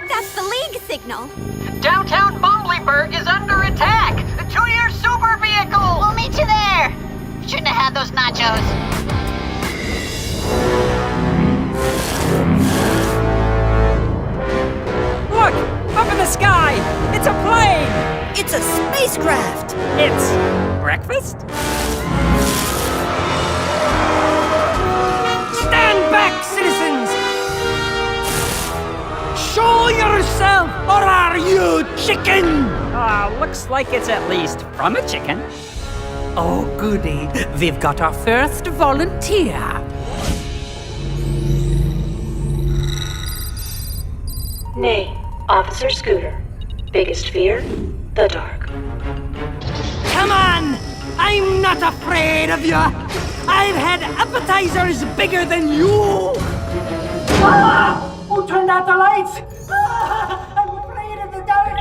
That's the League signal. Downtown Bumblyburg is under attack! To your super vehicle! We'll meet you there! Shouldn't have had those nachos. Look! Up in the sky! It's a plane! It's a spacecraft! It's breakfast? Stand back, citizens! Show yourself, or are you chicken? Looks like it's at least from a chicken. Oh, goody. We've got our first volunteer. Name, Officer Scooter. Biggest fear, the dark. Come on! I'm not afraid of you! I've had appetizers bigger than you! Ah! Who turned out the lights? Ah! I'm afraid of the dark!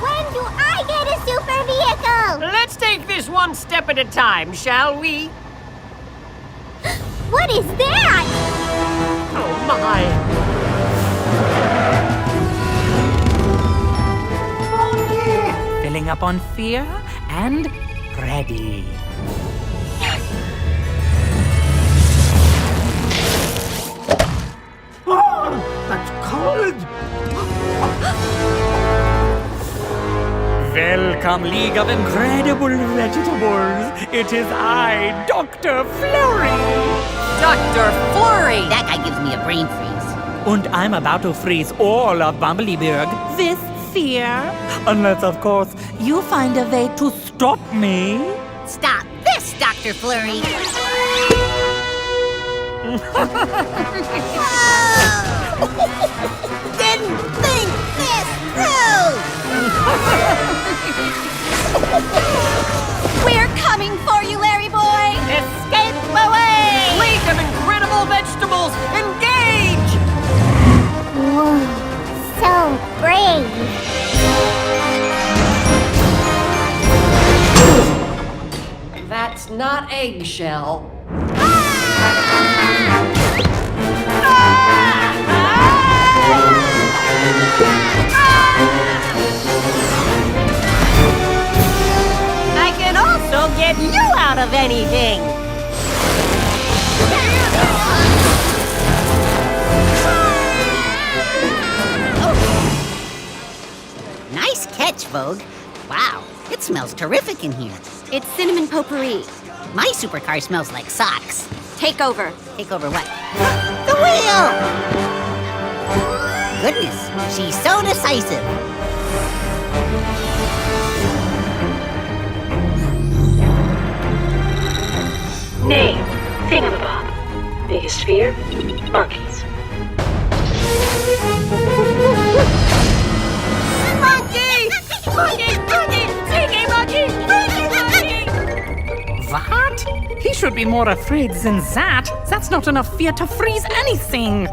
When do I get a super vehicle? Let's take this one step at a time, shall we? What is that? Oh my! Filling up on fear and ready. Oh, that's cold! Welcome, League of Incredible Vegetables. It is I, Dr. Flurry. Dr. Flurry! That guy gives me a brain freeze. And I'm about to freeze all of Bumblyburg with fear. Unless, of course, you find a way to stop me. Stop this, Dr. Flurry! Didn't think this through! We're coming for you, Larry boy! Escape away! League of Incredible Vegetables, engage! Whoa, so brave. That's not eggshell. I can also get you out of anything! Nice catch, Vogue. Wow, it smells terrific in here. It's cinnamon potpourri. My supercar smells like socks. Take over. Take over what? The wheel! Goodness, she's so decisive. Name, Thingamabob. Biggest fear, monkeys. Monkey! Monkey! Monkey! Stinky monkey! Monkey! Monkey! What? He should be more afraid than that. That's not enough fear to freeze anything.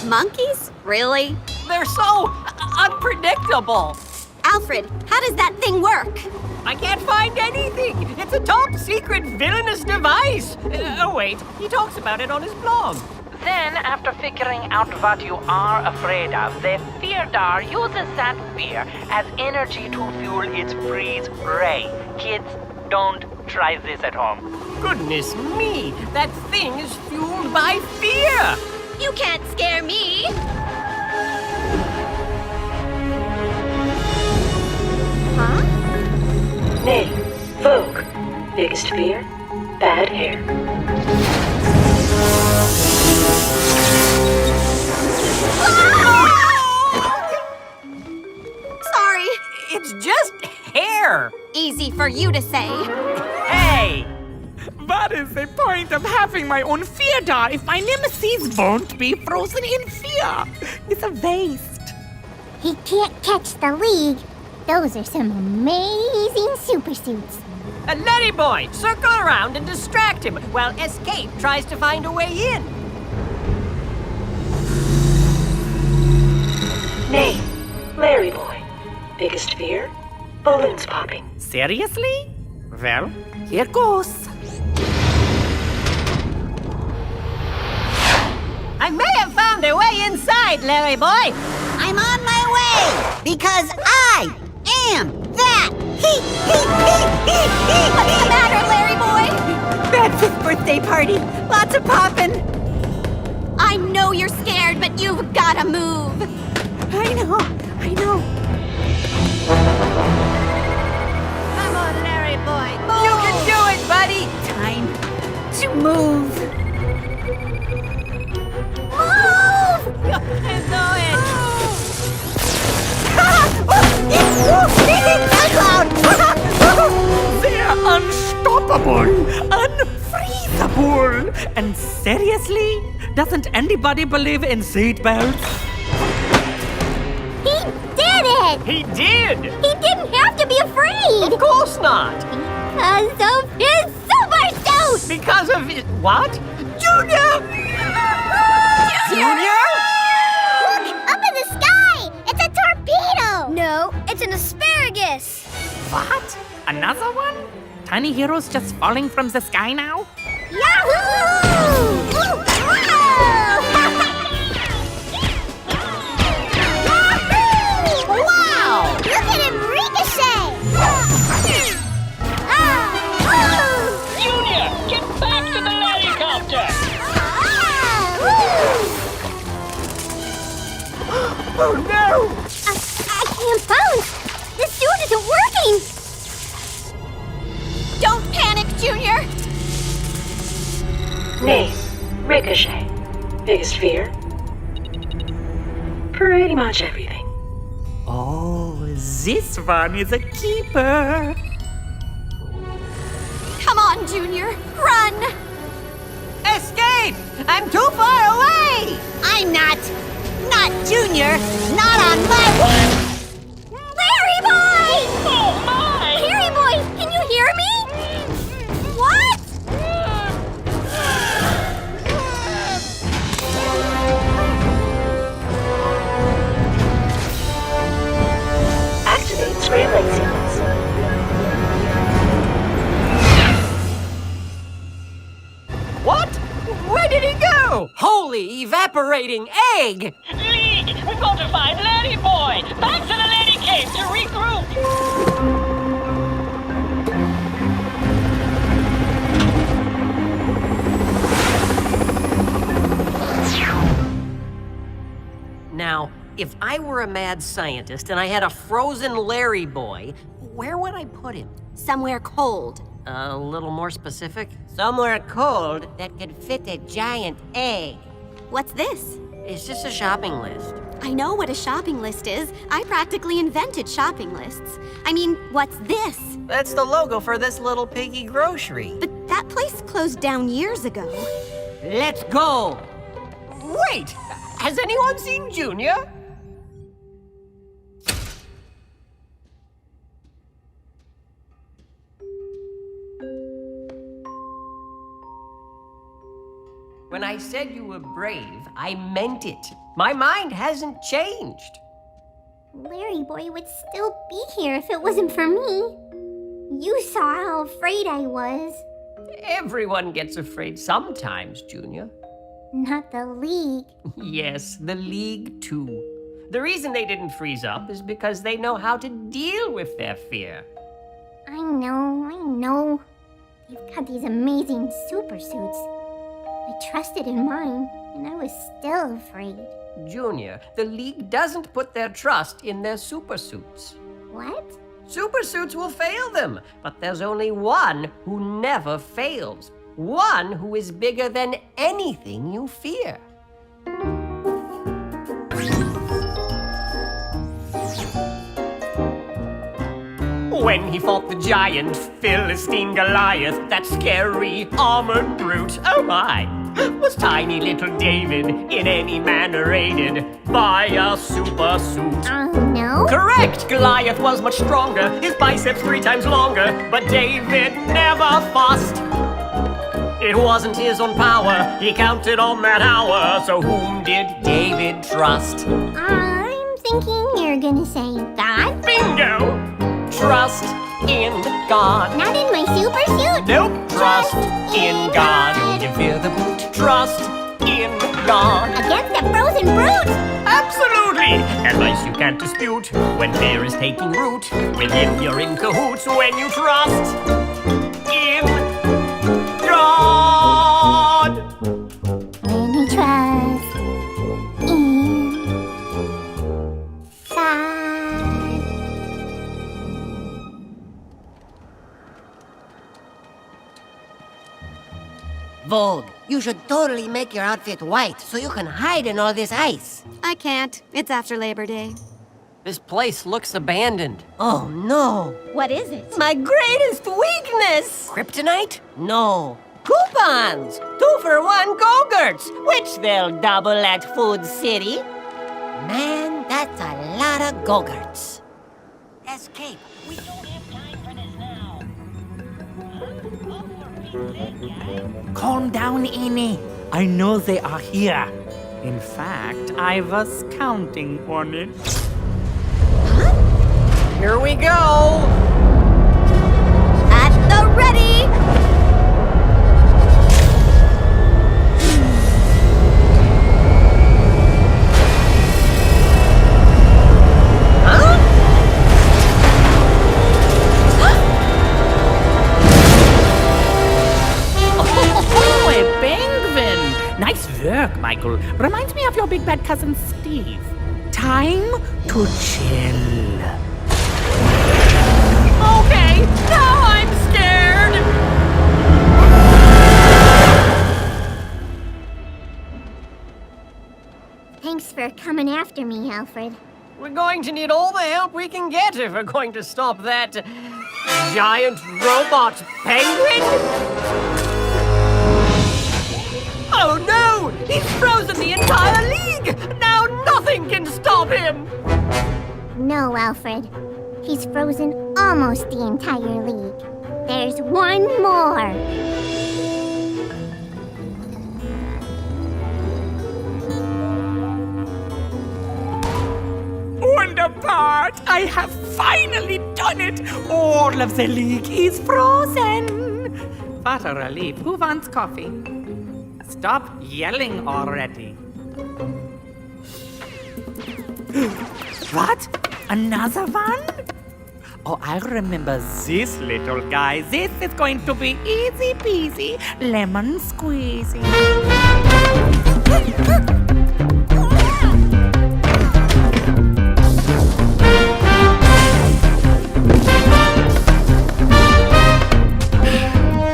Monkeys? Really? They're so unpredictable. Alfred, how does that thing work? I can't find anything. It's a top secret villainous device. Oh, wait. He talks about it on his blog. Then, after figuring out what you are afraid of, the fear dar uses that fear as energy to fuel its freeze ray. Kids, don't try this at home. Goodness me. That thing is fueled by fear. You can't scare me! Huh? Name, Vogue. Biggest fear, bad hair. Sorry. It's just hair. Easy for you to say. Hey. What is the point of having my own fear dar if my nemesis won't be frozen in fear? It's a waste. He can't catch the League. Those are some amazing super suits. Letty boy, circle around and distract him while Escape tries to find a way in. Balloons popping. Seriously? Well, here goes. I may have found a way inside, Larry boy. I'm on my way because I am that What's the matter, Larry boy? Bad 5th birthday party. Lots of poppin'. I know you're scared, but you've gotta move. I know. Come on, Larry boy. Move. You can do it, buddy! Time to move. Move! I know it. They're unstoppable! Unfreezable! And seriously? Doesn't anybody believe in seatbelts? He did it! He did! He didn't have to be afraid! Of course not! Because of his super suit! Because of it. What? Junior! Junior? Look! Up in the sky! It's a torpedo! No, it's an asparagus. What? Another one? Tiny heroes just falling from the sky now? Yahoo! Wow! Look at him ricochet! Junior, get back to the helicopter! Oh no! I can't bounce! The suit isn't working! Don't panic, Junior. Name, Ricochet. Biggest fear? Pretty much everything. Oh, this one is a keeper. Come on, Junior. Run! Escape! I'm too far away! I'm not Junior! Not on my watch! Larry boy! Oh my! Larry boy, can you hear me? What? Activate screen light sequence. What? Where did he go? Holy evaporating egg! League, we've got to find Larry Boy! Back to the Lady Cave to regroup! Now, if I were a mad scientist and I had a frozen Larry boy, where would I put him? Somewhere cold. A little more specific? Somewhere cold that could fit a giant egg. What's this? It's just a shopping list. I know what a shopping list is. I practically invented shopping lists. I mean, what's this? That's the logo for this little piggy grocery. But that place closed down years ago. Let's go! Wait! Has anyone seen Junior? When I said you were brave, I meant it. My mind hasn't changed. Larry boy would still be here if it wasn't for me. You saw how afraid I was. Everyone gets afraid sometimes, Junior. Not the League. Yes, the League too. The reason they didn't freeze up is because they know how to deal with their fear. I know. They've got these amazing super suits. I trusted in mine, and I was still afraid. Junior, the League doesn't put their trust in their super suits. What? Super suits will fail them, but there's only one who never fails. One who is bigger than anything you fear. When he fought the giant Philistine Goliath, that scary armored brute, oh my, was tiny little David in any manner aided by a super suit? No? Correct! Goliath was much stronger, his biceps 3 times longer, but David never fussed. It wasn't his own power, he counted on that hour, so whom did David trust? I'm thinking you're gonna say God? Bingo! Trust in God. Not in my super suit. Nope. Trust in God. Do you feel the boot? Trust in God. Against the frozen brute. Absolutely! Advice you can't dispute when fear is taking root. With him you're in cahoots when you trust in God. When I trust in God. Vogue, you should totally make your outfit white so you can hide in all this ice. I can't. It's after Labor Day. This place looks abandoned. Oh, no. What is it? My greatest weakness! Kryptonite? No. Coupons! 2-for-1 Go-Gurts, which they'll double at Food City. Man, that's a lot of Go-Gurts. Escape. We don't have time for this now. Calm down, Amy. I know they are here. In fact, I was counting on it. Here we go! At the ready! Oh, a penguin! Nice work, Michael. Reminds me of your big bad cousin Steve. Time to chill. Okay, now I'm scared! Thanks for coming after me, Alfred. We're going to need all the help we can get if we're going to stop that giant robot penguin. Oh no! He's frozen the entire league! Now nothing can stop him! No, Alfred. He's frozen almost the entire league. There's one more. Wonderpart! I have finally done it! All of the league is frozen! What a relief. Who wants coffee? Stop yelling already. What? Another one? Oh, I remember this little guy. This is going to be easy peasy, lemon squeezy.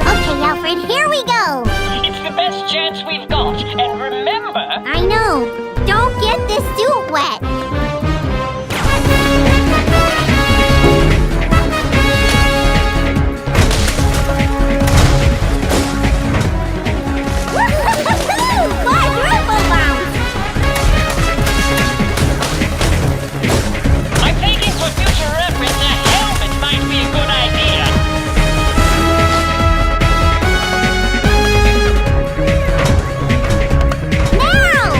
Okay, Alfred, here we go. It's the best chance we've got. And remember, I know. Don't get this suit wet. Quadruple bounce! I'm thinking for future reference, a helmet might be a good idea. Now!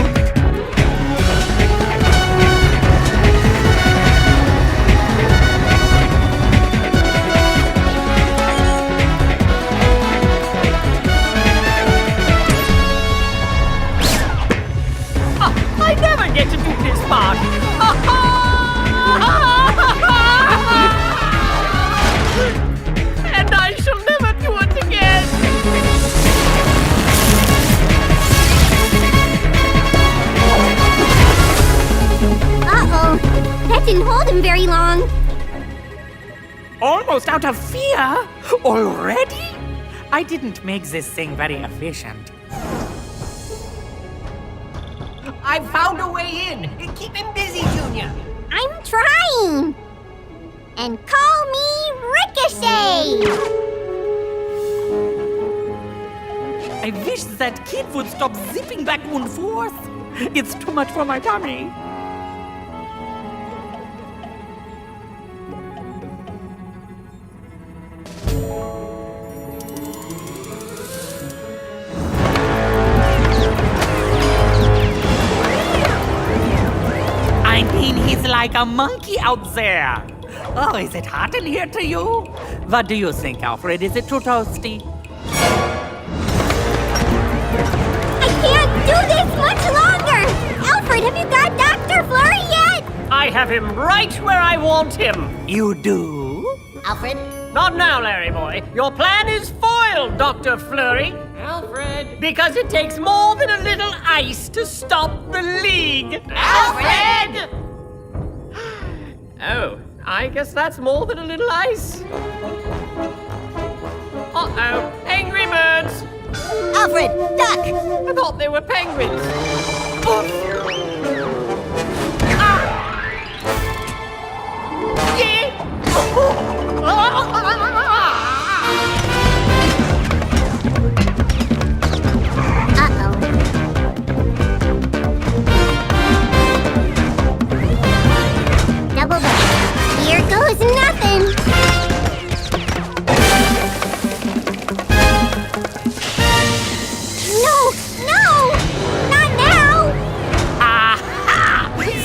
I never get to do this part! And I shall never do it again! Uh-oh. That didn't hold him very long. Almost out of fear? Already? I didn't make this thing very efficient. I found a way in! Keep him busy, Junior! I'm trying. And call me Ricochet. I wish that kid would stop zipping back and forth. It's too much for my tummy. I mean, he's like a monkey out there. Oh, is it hot in here to you? What do you think, Alfred? Is it too toasty? I can't do this much longer! Alfred, have you got Dr. Flurry yet? I have him right where I want him. You do? Alfred? Not now, Larry boy. Your plan is foiled, Dr. Flurry. Alfred? Because it takes more than a little ice to stop the League. Alfred! Oh, I guess that's more than a little ice. Uh-oh, angry birds. Alfred, duck! I thought they were penguins. Uh-oh. Double back. Here goes nothing. No! No! Not now! Aha!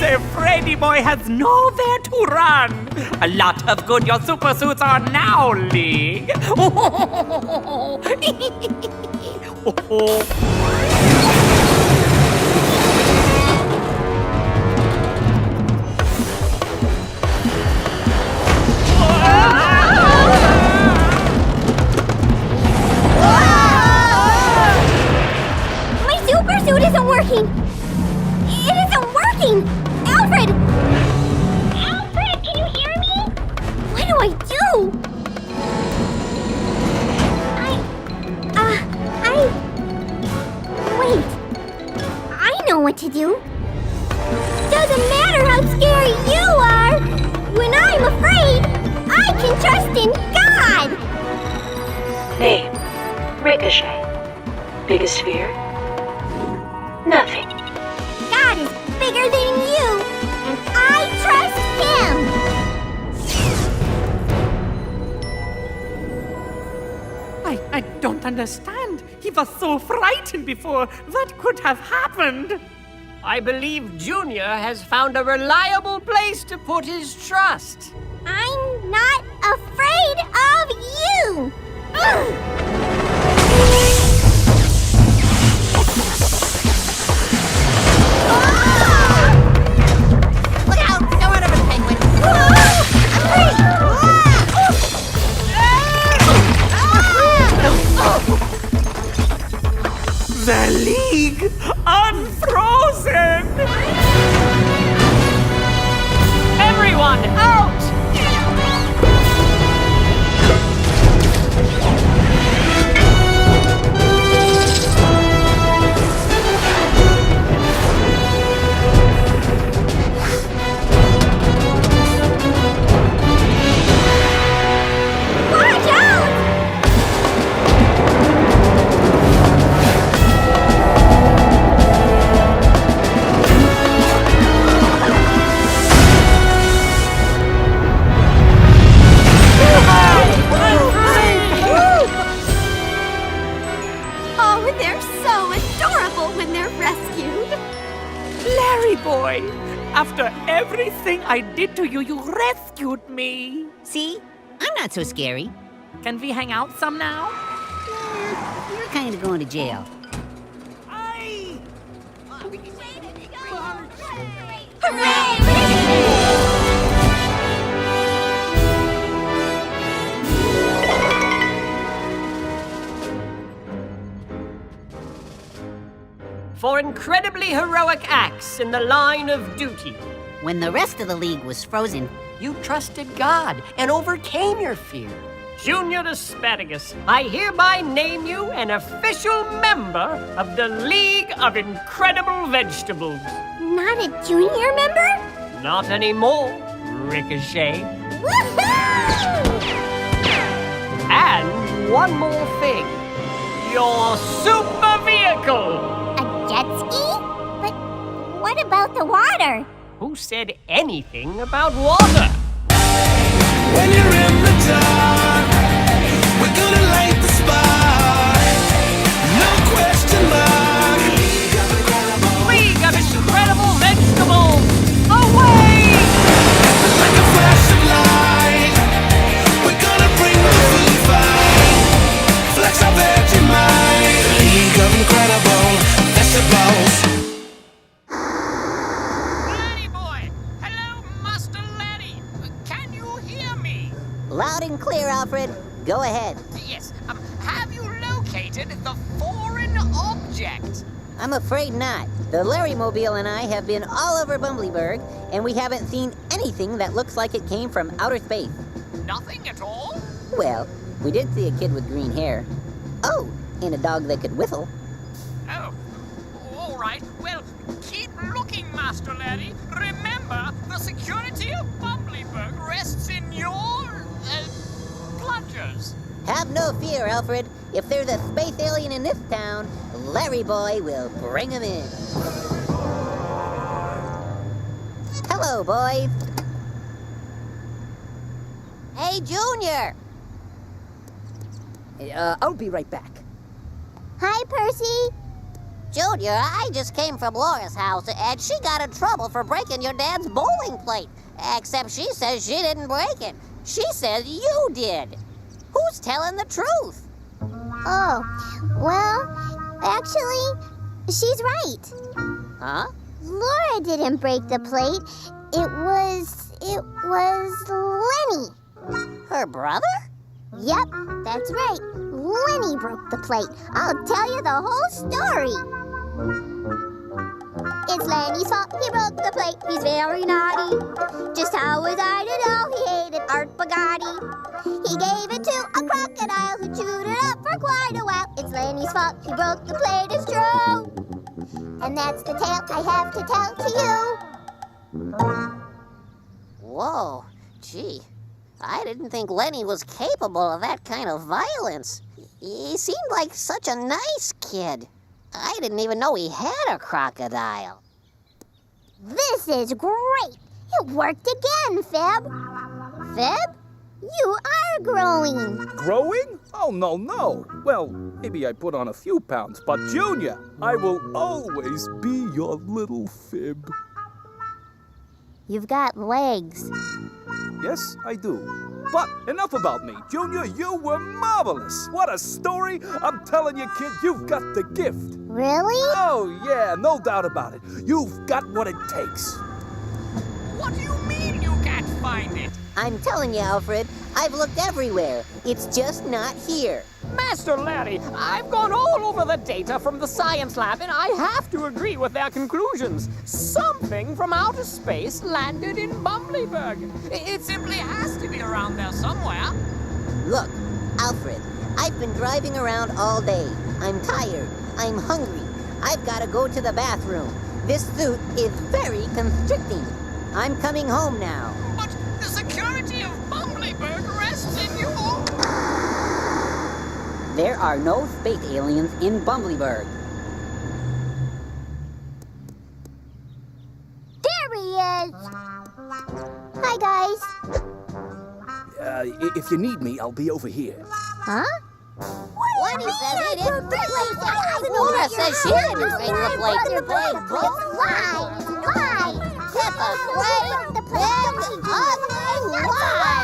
The Freddy boy has nowhere to run. A lot of good your super suits are now, League. My super suit isn't working! It isn't working! Alfred! Alfred, can you hear me? What do I do? Wait. I know what to do. Doesn't matter how scary you are! When I'm afraid, I can trust in God! Name. Ricochet. Biggest fear? Nothing. God is bigger than you, and I trust him! I don't understand. He was so frightened before. What could have happened? I believe Junior has found a reliable place to put his trust. I'm not afraid of you! Ugh! Look out! Don't run over the penguin! The League unfrozen! Everyone, out! Watch out! Oh, they're so adorable when they're rescued. Larry boy, after everything I did to you, you rescued me. See? I'm not so scary. Can we hang out some now? You're kind of going to jail. Aye. For incredibly heroic acts in the line of duty. When the rest of the League was frozen, you trusted God and overcame your fear. Junior Asparagus, I hereby name you an official member of the League of Incredible Vegetables. Not a junior member? Not anymore, Ricochet. Woohoo! And one more thing. Your super vehicle! A jet ski? But what about the water? Who said anything about water? When you're in the dark, we're gonna light the spark. No question mark. League of Incredible Vegetables! Away! Like a flash of light. Loud and clear, Alfred. Go ahead. Yes, have you located the foreign object? I'm afraid not. The Larrymobile and I have been all over Bumblyburg, and we haven't seen anything that looks like it came from outer space. Nothing at all? Well, we did see a kid with green hair. Oh, and a dog that could whistle. Oh, all right. Well, keep looking, Master Larry. Remember, the security of Bumblyburg rests in your clutches. Have no fear, Alfred. If there's a space alien in this town, Larry Boy will bring him in. Hello, boys. Hey, Junior. I'll be right back. Hi, Percy. Junior, I just came from Laura's house, and she got in trouble for breaking your dad's bowling plate. Except she says she didn't break it. She says you did. Who's telling the truth? Oh, well, actually, she's right. Huh? Laura didn't break the plate. It was Lenny. Her brother? Yep, that's right. Lenny broke the plate. I'll tell you the whole story. It's Lenny's fault. He broke the plate. He's very naughty. Just how was I to know he hated Art Bugatti? He gave it to a crocodile who chewed it up for quite a while. It's Lenny's fault. He broke the plate. It's true. And that's the tale I have to tell to you. Whoa, gee. I didn't think Lenny was capable of that kind of violence. He seemed like such a nice kid. I didn't even know he had a crocodile. This is great. It worked again, Fib. Fib, you are growing. Growing? Oh, no. Well, maybe I put on a few pounds, but Junior, I will always be your little Fib. You've got legs. Yes, I do. But enough about me. Junior, you were marvelous. What a story. I'm telling you, kid, you've got the gift. Really? Oh, yeah, no doubt about it. You've got what it takes. What do you mean you can't find it? I'm telling you, Alfred, I've looked everywhere. It's just not here. Master Larry, I've gone all over the data from the science lab, and I have to agree with their conclusions. Something from outer space landed in Bumblyburg. It simply has to be around there somewhere. Look, Alfred, I've been driving around all day. I'm tired. I'm hungry. I've got to go to the bathroom. This suit is very constricting. I'm coming home now. But the security of Bumblyburg rests in you. There are no space aliens in Bumblyburg. There he is. Hi, guys. If you need me, I'll be over here. Huh? Lenny says he didn't break the plate. Laura says she didn't break the plate. They both Lies. hypocrite. Big, ugly lies.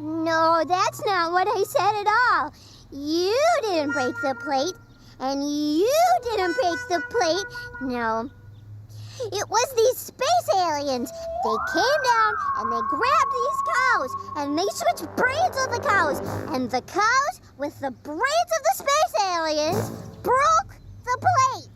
No, that's not what I said at all. You didn't break the plate, and you didn't break the plate. No. It was these space aliens. They came down and they grabbed these cows and they switched brains of the cows. And the cows, with the brains of the space aliens, broke the plate.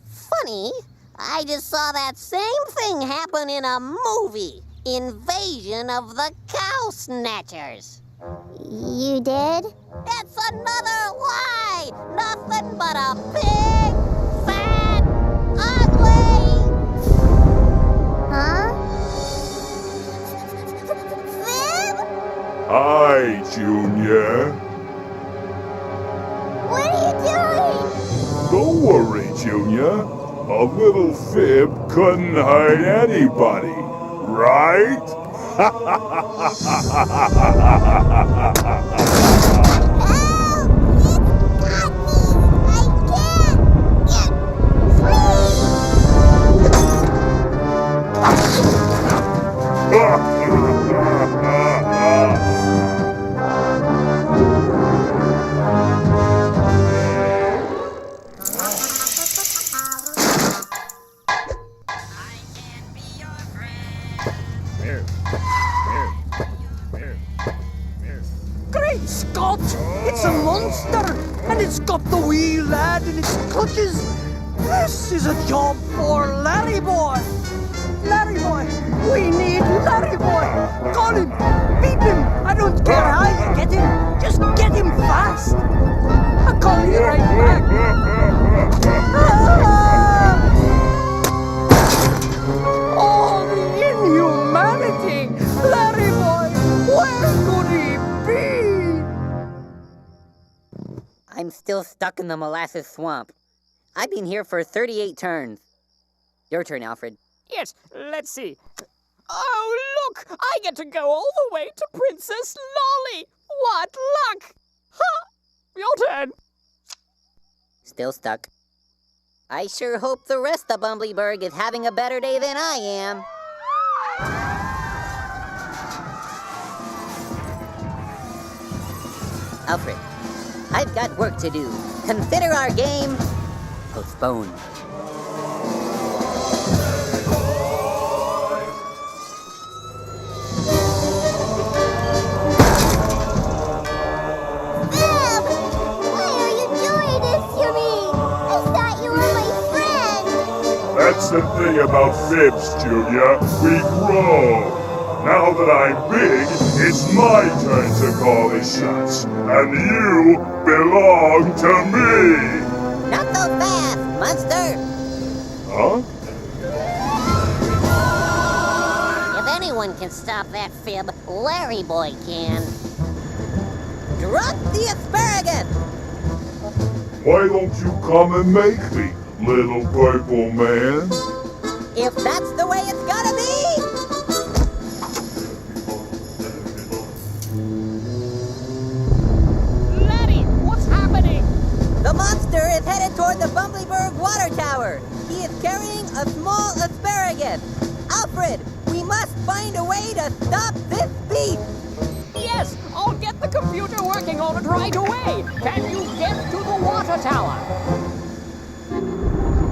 Funny, I just saw that same thing happen in a movie. Invasion of the Cow Snatchers. You did? That's another lie! Nothing but a big, fat, ugly... Huh? Fib? Hi, Junior. What are you doing? Don't worry, Junior. A little Fib couldn't hurt anybody, right? touches. This is a job for Larry Boy. Larry Boy, we need Larry Boy. Call him, beat him. I don't care how you get him. Just get him fast. I'll call you right back. Oh, the inhumanity! Larry Boy, where could he be? I'm still stuck in the molasses swamp. I've been here for 38 turns. Your turn, Alfred. Yes, let's see. Oh, look! I get to go all the way to Princess Lolly! What luck! Ha! Your turn! Still stuck. I sure hope the rest of Bumblyburg is having a better day than I am. Alfred, I've got work to do. Consider our game postponed. That's the thing about fibs, Junior. We grow. Now that I'm big, it's my turn to call the shots. And you belong to me! Not so fast, monster! Huh? If anyone can stop that fib, Larry Boy can. Drop the asparagus! Why don't you come and make me, little purple man? If that's the way it's gotta be! Laddie, what's happening? The monster is headed toward the Bumblyburg water tower. He is carrying a small asparagus. Alfred, we must find a way to stop this beast! Yes, I'll get the computer working on it right away. Can you get to the water tower?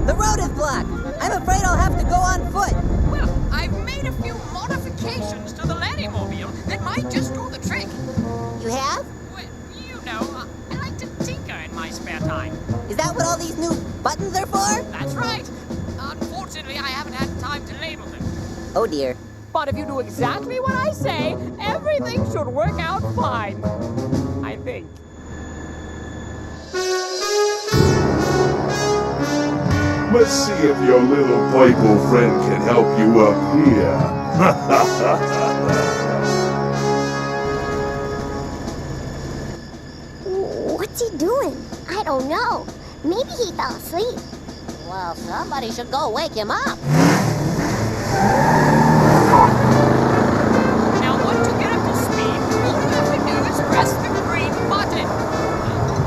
The road is blocked. I'm afraid I'll have to go on foot. Well, I've made a few modifications to the Laddie-mobile that might just do the trick. You have? Well, you know, I like to tinker in my spare time. Is that what all these new buttons are for? That's right. Unfortunately, I haven't had time to label them. Oh dear. But if you do exactly what I say, everything should work out fine. I think. Let's see if your little purple friend can help you up here. What's he doing? I don't know. Maybe he fell asleep. Well, somebody should go wake him up. Now, once you get up to speed, all you have to do is press the green button.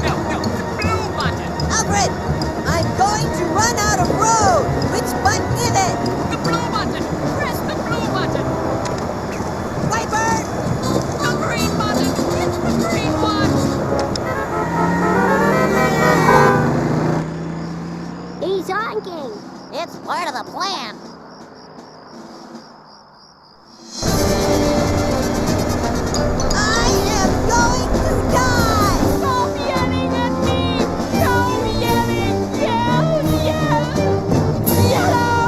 No, the blue button. Alfred, I'm going to run out of road. Which button is it? The blue button. Press the blue button. Whitebird! The green button. It's the green one. He's on game. It's part of the plan. I am going to die! Stop yelling at me! Stop yelling! Yell! Yellow!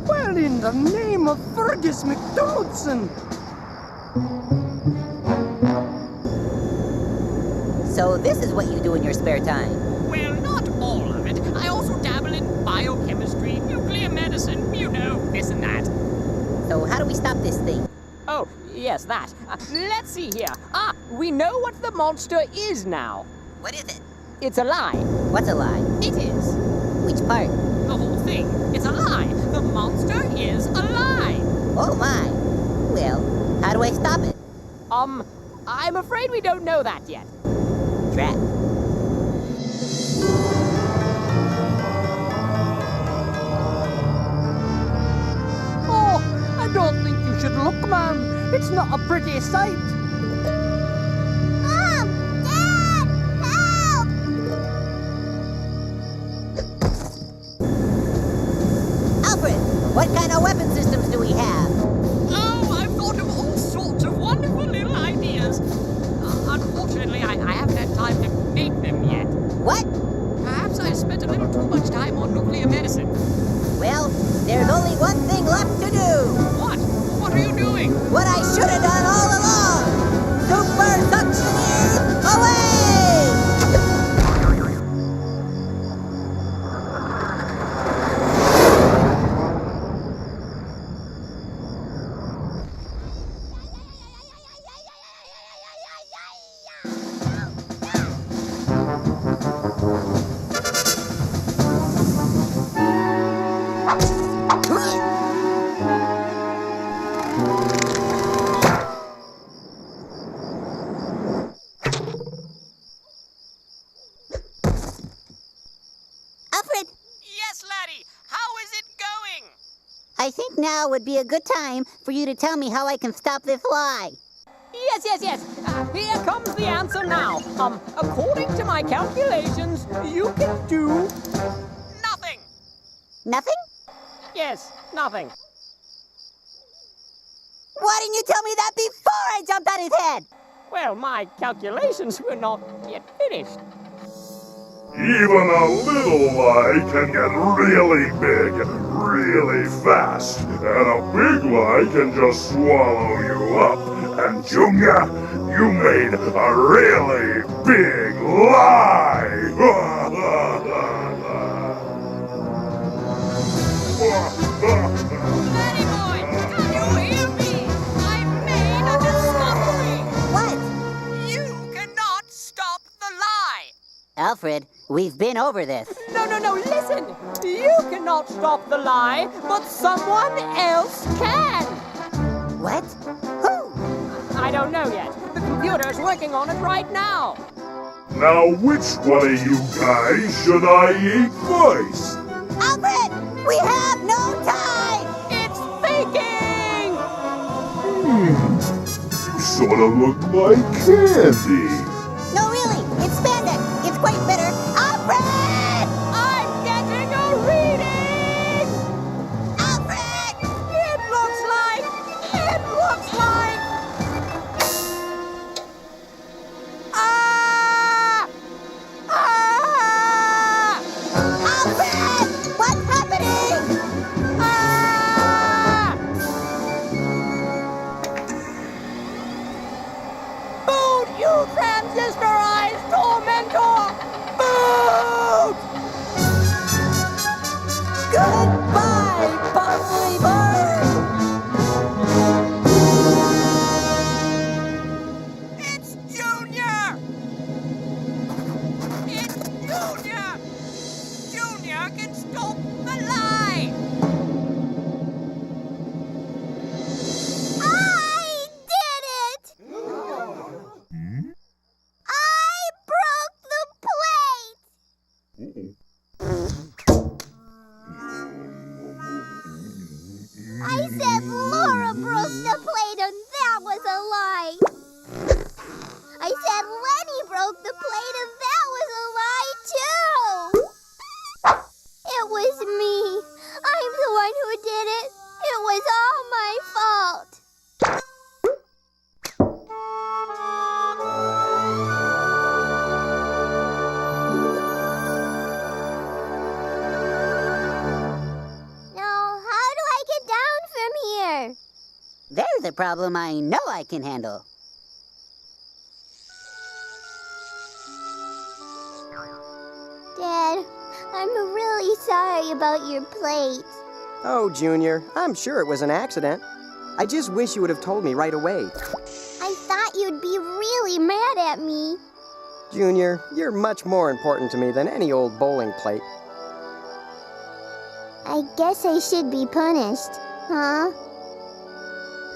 Well, in the name of Fergus McDonaldson. So this is what you do in your spare time. Well, not all of it. I also dabble in biochemistry, nuclear medicine, you know, this and that. So how do we stop this thing? Oh, yes, that. Let's see here. We know what the monster is now. What is it? It's a lie. What's a lie? It is. Which part? The whole thing. It's a lie. The monster is a lie. Oh my. Well, how do I stop it? I'm afraid we don't know that yet. Drat. Oh, I don't think you should look, man. It's not a pretty sight. Mom! Dad! Help! Alfred, What kind of weapon systems do we have? Oh, I've thought of all sorts of wonderful little ideas. Unfortunately, I haven't had time to make them yet. What? Perhaps I spent a little too much time on nuclear medicine. Well, there's only one thing left to do. What? What are you doing? What I should have done all along. Super suctioneer away! Alfred, Yes, laddie. How is it going? I think now would be a good time for you to tell me how I can stop this lie. Yes. Here comes the answer now. According to my calculations, you can do... Nothing. Nothing? Yes, nothing. Why didn't you tell me that before I jumped on his head? Well, my calculations were not yet finished. Even a little lie can get really big, really fast. And a big lie can just swallow you up. And Junior, you made a really big lie! Laddie boy, can you hear me? I've made a discovery. What? You cannot stop the lie. Alfred, we've been over this. No, listen! You cannot stop the lie, but someone else can! What? Who? I don't know yet. The computer's working on it right now. Now which one of you guys should I eat first? Alfred, we have no time! It's faking! You sort of look like candy. No, really, it's spandex. It's quite bitter. Alfred! I'm getting a reading! Alfred! It looks like... Alfred! What's happening? Boot, you transistorized tormentor! Boot! Goodbye, Bumblyburg! It's Junior! It's Junior! Junior can stop the lie! I did it! I broke the plate! I said Laura broke the plate and that was a lie. I said Lenny broke the plate and that was a lie too. It was me. I'm the one who did it. It was all my fault. Now, how do I get down from here? There's a problem I know I can handle. Dad, I'm really sorry about your plate. Oh, Junior, I'm sure it was an accident. I just wish you would have told me right away. I thought you'd be really mad at me. Junior, you're much more important to me than any old bowling plate. I guess I should be punished, huh?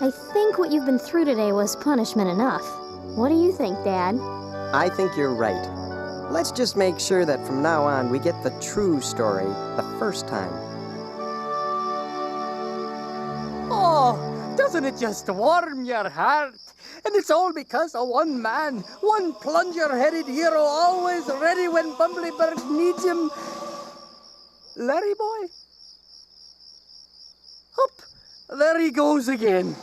I think what you've been through today was punishment enough. What do you think, Dad? I think you're right. Let's just make sure that from now on we get the true story the first time. Oh, doesn't it just warm your heart? And it's all because of one man, one plunger-headed hero always ready when Bumblyburg needs him. Larry boy? There he goes again.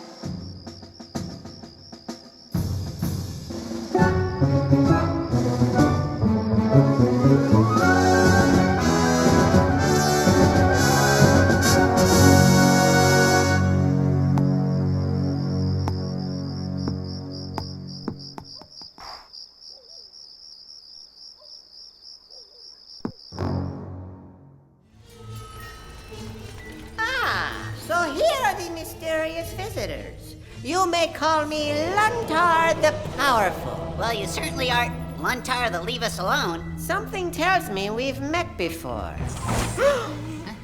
So here are the mysterious visitors. You may call me Luntar the Powerful. Well, you certainly aren't Luntar the Leave Us Alone. Something tells me we've met before.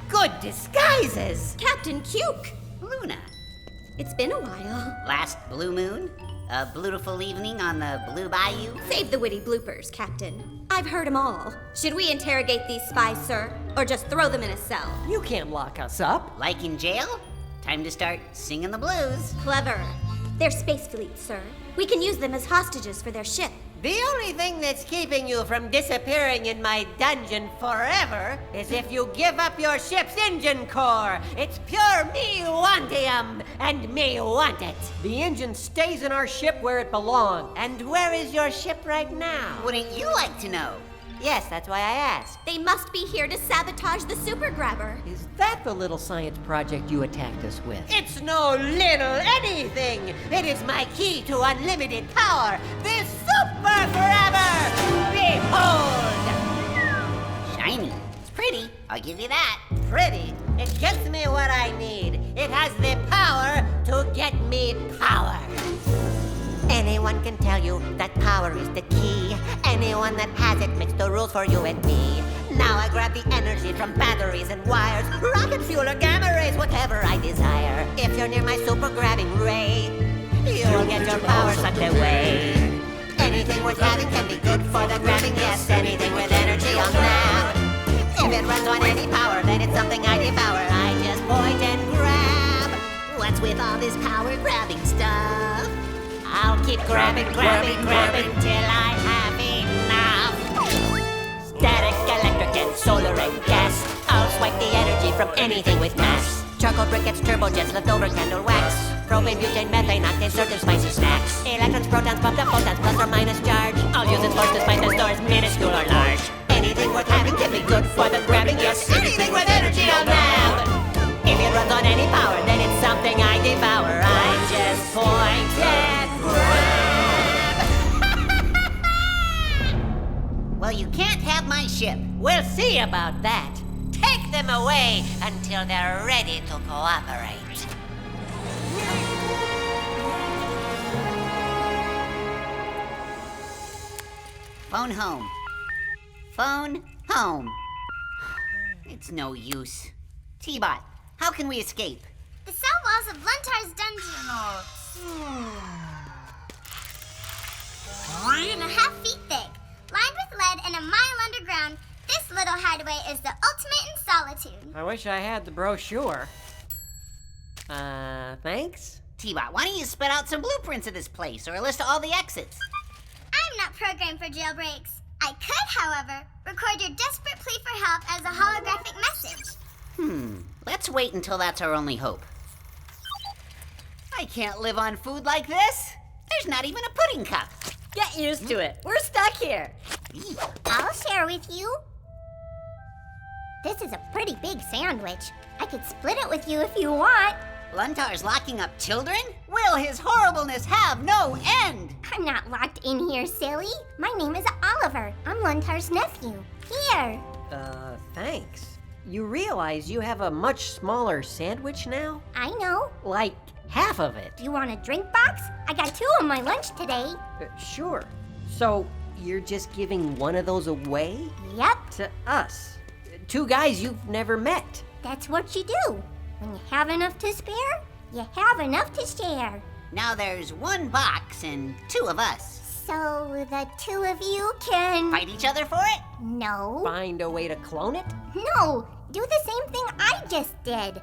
Good disguises! Captain Cuke! Luna. It's been a while. Last blue moon? A beautiful evening on the Blue Bayou? Save the witty bloopers, Captain. I've heard 'em all. Should we interrogate these spies, sir? Or just throw them in a cell? You can't lock us up. Like in jail? Time to start singing the blues. Clever. They're space fleet, sir. We can use them as hostages for their ship. The only thing that's keeping you from disappearing in my dungeon forever is if you give up your ship's engine core. It's pure me wantium, and me want it. The engine stays in our ship where it belongs. And where is your ship right now? Wouldn't you like to know? Yes, that's why I asked. They must be here to sabotage the super grabber. Is that the little science project you attacked us with? It's no little anything! It is my key to unlimited power! The super grabber! Behold! Shiny. It's pretty. I'll give you that. Pretty. It gets me what I need. It has the power to get me power. Anyone can tell you that power is the key. Anyone that has it makes the rules for you and me. Now I grab the energy from batteries and wires, rocket fuel or gamma rays, whatever I desire. If you're near my super grabbing ray, you'll get your power sucked away. Anything worth having can be good for the grabbing, yes, anything with energy on that. If it runs on any power, then it's something I devour. I just point and grab. What's with all this power grabbing stuff? I'll keep grabbing till I have enough. Static, electric, and solar and gas. I'll swipe the energy from anything with mass. Charcoal briquettes, turbojets, leftover candle wax. Propane, butane, methane, octane, certain spicy snacks. Electrons, protons, pumped up photons, plus or minus charge. I'll use its force despite the stores, minuscule or large. Anything worth having can be good for the grabbing, yes, anything with energy I'll grab. If it runs on any power, then it's something I devour. I just point and grab. Well, you can't have my ship. We'll see about that. Take them away until they're ready to cooperate. Phone home. Phone home. It's no use. T-Bot, how can we escape? The cell walls of Luntar's dungeon are 3.5 feet thick, lined with lead and a mile underground. This little hideaway is the ultimate in solitude. I wish I had the brochure. Thanks? T-Bot, why don't you spit out some blueprints of this place, or a list of all the exits? I'm not programmed for jailbreaks. I could, however, record your desperate plea for help as a holographic message. Let's wait until that's our only hope. I can't live on food like this. There's not even a pudding cup. Get used to it. We're stuck here. I'll share with you. This is a pretty big sandwich. I could split it with you if you want. Luntar's locking up children? Will his horribleness have no end? I'm not locked in here, silly. My name is Oliver. I'm Luntar's nephew. Here. Thanks. You realize you have a much smaller sandwich now? I know. Like half of it. Do you want a drink box? I got 2 on my lunch today. Sure. So you're just giving one of those away? Yep. To us. 2 guys you've never met. That's what you do. When you have enough to spare, you have enough to share. Now there's 1 box and 2 of us. So the 2 of you can... Fight each other for it? No. Find a way to clone it? No. Do the same thing I just did.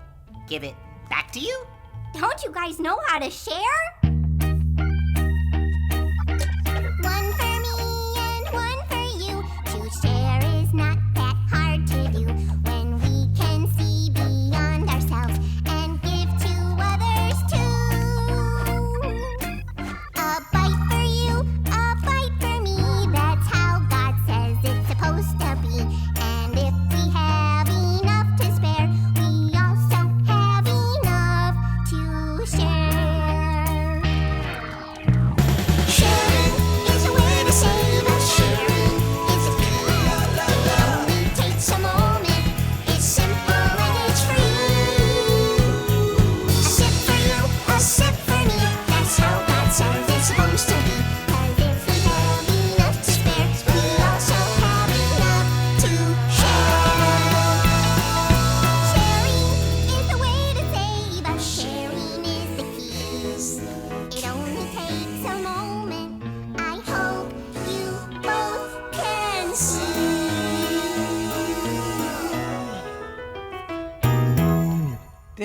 Give it back to you? Don't you guys know how to share? 1 for me and 1 for you. To share is not that hard to do when we can see beyond ourselves and give to a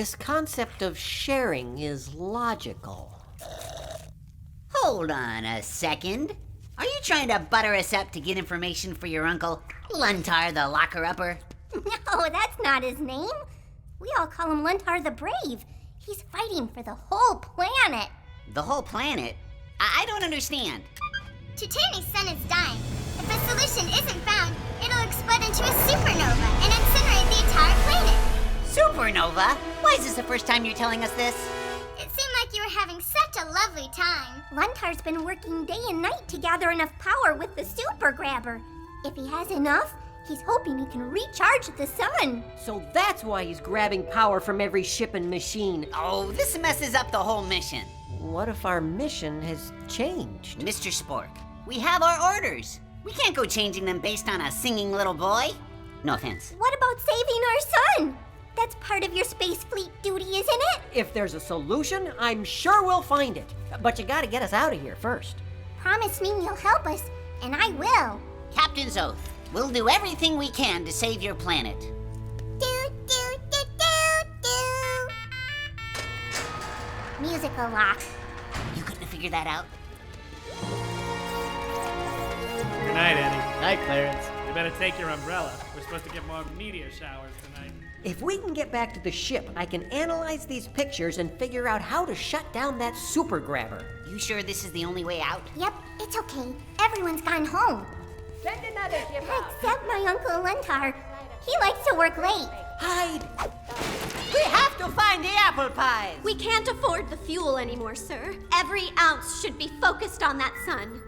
This concept of sharing is logical. Hold on a second. Are you trying to butter us up to get information for your uncle, Luntar the Locker-Upper? No, that's not his name. We all call him Luntar the Brave. He's fighting for the whole planet. The whole planet? I don't understand. Tutani's sun is dying. If a solution isn't found, it'll explode into a supernova and incinerate the entire planet. Supernova? Why is this the first time you're telling us this? It seemed like you were having such a lovely time. Luntar's been working day and night to gather enough power with the super grabber. If he has enough, he's hoping he can recharge the sun. So that's why he's grabbing power from every ship and machine. Oh, this messes up the whole mission. What if our mission has changed? Mr. Spork, we have our orders. We can't go changing them based on a singing little boy. No offense. What about saving our sun? That's part of your space fleet duty, isn't it? If there's a solution, I'm sure we'll find it. But you gotta get us out of here first. Promise me you'll help us, and I will. Captain's oath. We'll do everything we can to save your planet. Musical lock. You couldn't figure that out? Good night, Eddie. Night, Clarence. You better take your umbrella. We're supposed to get more meteor showers tonight. If we can get back to the ship, I can analyze these pictures and figure out how to shut down that super grabber. You sure this is the only way out? Yep, it's okay. Everyone's gone home. Send another ship out. Except my Uncle Luntar. He likes to work late. Hide! We have to find the apple pies. We can't afford the fuel anymore, sir. Every ounce should be focused on that sun.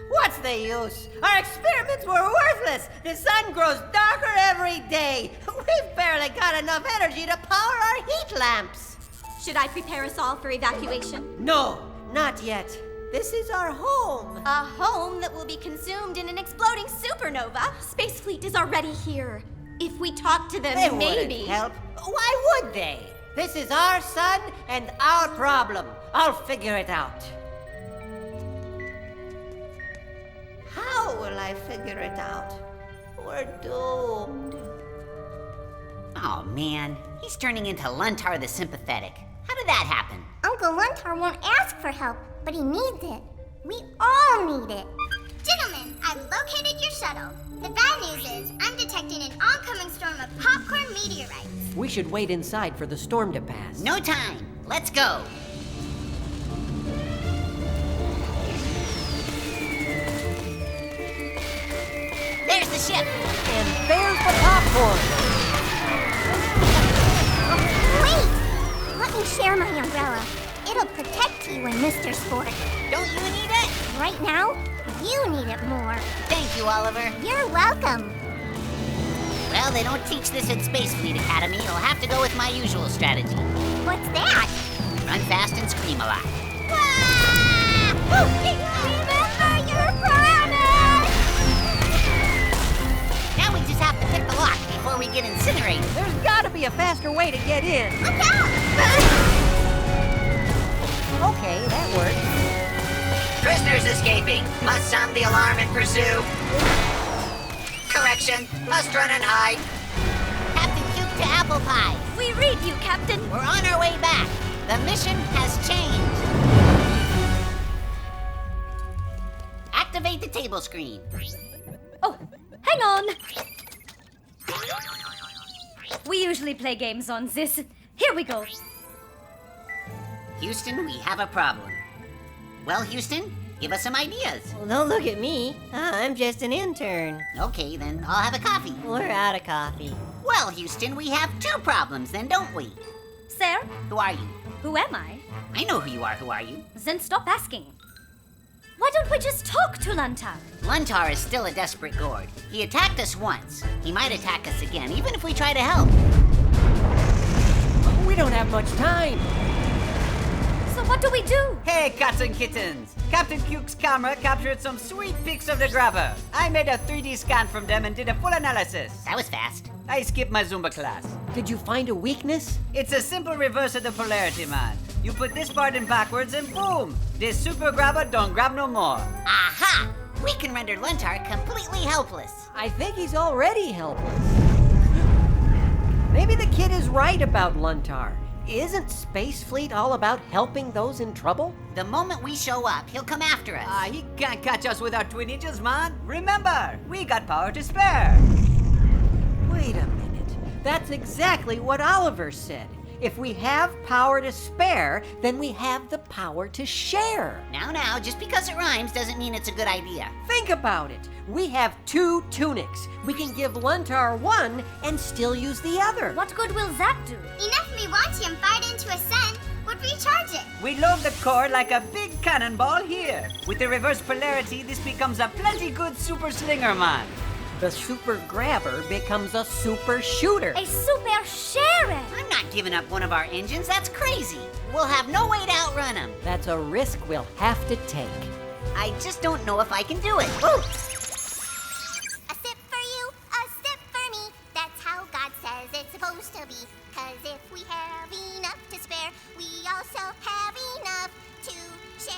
What's the use? Our experiments were worthless. The sun grows darker every day. We've barely got enough energy to power our heat lamps. Should I prepare us all for evacuation? No, not yet. This is our home. A home that will be consumed in an exploding supernova. Space Fleet is already here. If we talk to them, They maybe. wouldn't help. Why would they? This is our sun and our problem. I'll figure it out. How will I figure it out? We're doomed. Oh man, he's turning into Luntar the Sympathetic. How did that happen? Uncle Luntar won't ask for help, but he needs it. We all need it. Gentlemen, I've located your shuttle. The bad news is I'm detecting an oncoming storm of popcorn meteorites. We should wait inside for the storm to pass. No time. Let's go. There's the ship. And there's the popcorn. Wait! Let me share my umbrella. It'll protect you and Mr. Spork. Don't you need it? Right now, you need it more. Thank you, Oliver. You're welcome. Well, they don't teach this at Space Fleet Academy. I'll have to go with my usual strategy. What's that? Run fast and scream a lot. Remember your promise! Now we just have to pick the lock before we get incinerated. There's gotta be a faster way to get in. Look out! Okay, that works. Prisoners escaping. Must sound the alarm and pursue. Correction. Must run and hide. Captain Cuke to Apple Pie. We read you, Captain. We're on our way back. The mission has changed. Activate the table screen. Oh, hang on. We usually play games on this. Here we go. Houston, we have a problem. Well, Houston, give us some ideas. Well, don't look at me. I'm just an intern. Okay, then I'll have a coffee. We're out of coffee. Well, Houston, we have two problems then, don't we? Sir? Who are you? Who am I? I know who you are. Who are you? Then stop asking. Why don't we just talk to Luntar? Luntar is still a desperate gourd. He attacked us once. He might attack us again, even if we try to help. We don't have much time. So what do we do? Hey, cats and kittens! Captain Cuke's camera captured some sweet pics of the grabber. I made a 3D scan from them and did a full analysis. That was fast. I skipped my Zumba class. Did you find a weakness? It's a simple reverse of the polarity, man. You put this part in backwards and boom! This super grabber don't grab no more. Aha! We can render Luntar completely helpless. I think he's already helpless. Maybe the kid is right about Luntar. Isn't Space Fleet all about helping those in trouble? The moment we show up, he'll come after us. He can't catch us with our twin ninjas, man. Remember, we got power to spare. Wait a minute. That's exactly what Oliver said. If we have power to spare, then we have the power to share. Now, just because it rhymes doesn't mean it's a good idea. Think about it. We have 2 tunics. We can give Luntar one and still use the other. What good will that do? Enough me want him fired into a sun would recharge it. We load the core like a big cannonball here. With the reverse polarity, this becomes a plenty good super slinger, man. The super grabber becomes a super shooter. A super sharer. I'm not giving up one of our engines. That's crazy. We'll have no way to outrun them. That's a risk we'll have to take. I just don't know if I can do it. A sip for you, a sip for me. That's how God says it's supposed to be. 'Cause if we have enough to spare, we also have enough to share.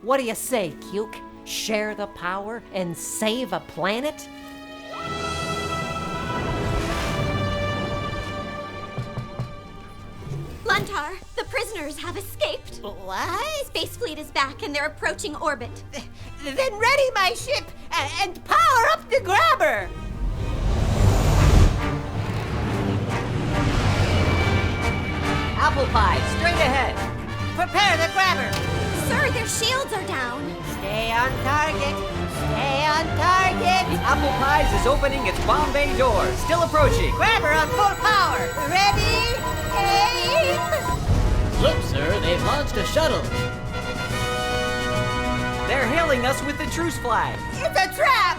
What do you say, Cuke? Share the power and save a planet? Luntar, the prisoners have escaped. What? Space Fleet is back and they're approaching orbit. Then ready my ship and power up the grabber! Apple pie, straight ahead. Prepare the grabber! Sir, their shields are down. Stay on target! Stay on target! The Apple Pies is opening its bomb bay door. Still approaching. Grabber on full power! Ready? Aim! Look, sir, they've launched a shuttle. They're hailing us with the truce flag. It's a trap!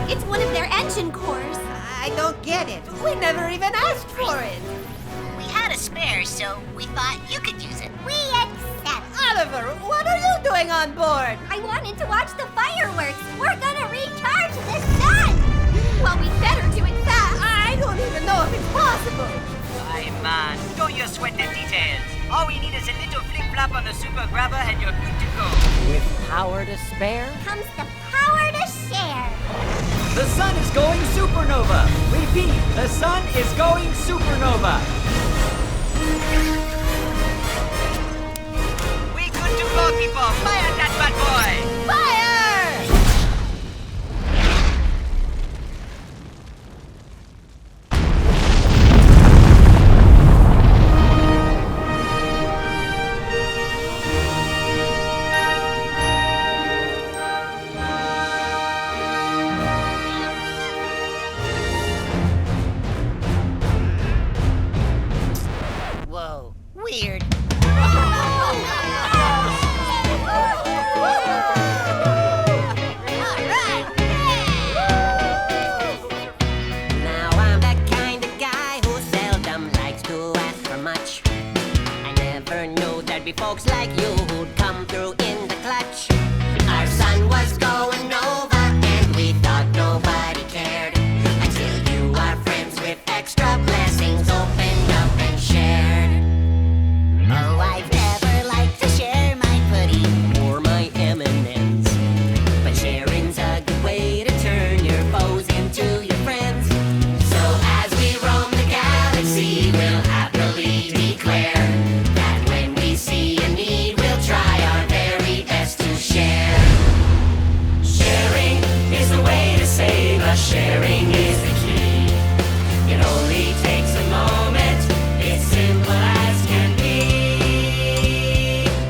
It's one of their engine cores. I don't get it. We never even asked for it. We had a spare, so we thought you could use it. We accept. Oliver, what are you doing on board? I wanted to watch the fireworks. We're gonna recharge the sun. Well, we better do it fast. I don't even know if it's possible. Aye, man, don't you sweat the details. All we need is a little flip-flop on the super grabber and you're good to go. With power to spare comes the power to share. The sun is going supernova. Repeat, the sun is going supernova. We good to go, people. Fire that bad boy. Fire! Whoa, weird. Now I'm that kind of guy who seldom likes to ask for much. I never knew there'd be folks like you who'd come through in the clutch. Our sun was going over and we thought nobody cared until you are friends with extra blessings opened up and shared. Oh, I've never liked to share my pudding or my M&Ms, but sharing's a good way to turn your foes into your friends. So as we roam the galaxy, we'll happily declare that when we see a need, we'll try our very best to share. Sharing is the way to save us. Sharing is the key. It only takes a moment. It's simple as can be.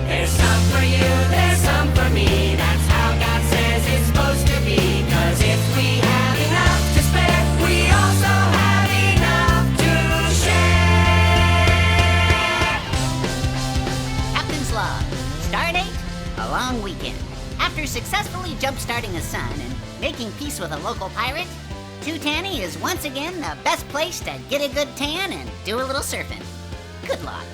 There's some for you, there's some for me. That's how God says it's supposed to be. 'Cause if we have enough to spare, we also have enough to share. Captain's log. Stardate, a long weekend. After successfully jump-starting a sun and making peace with a local pirate, Tutani is once again the best place to get a good tan and do a little surfing. Good luck.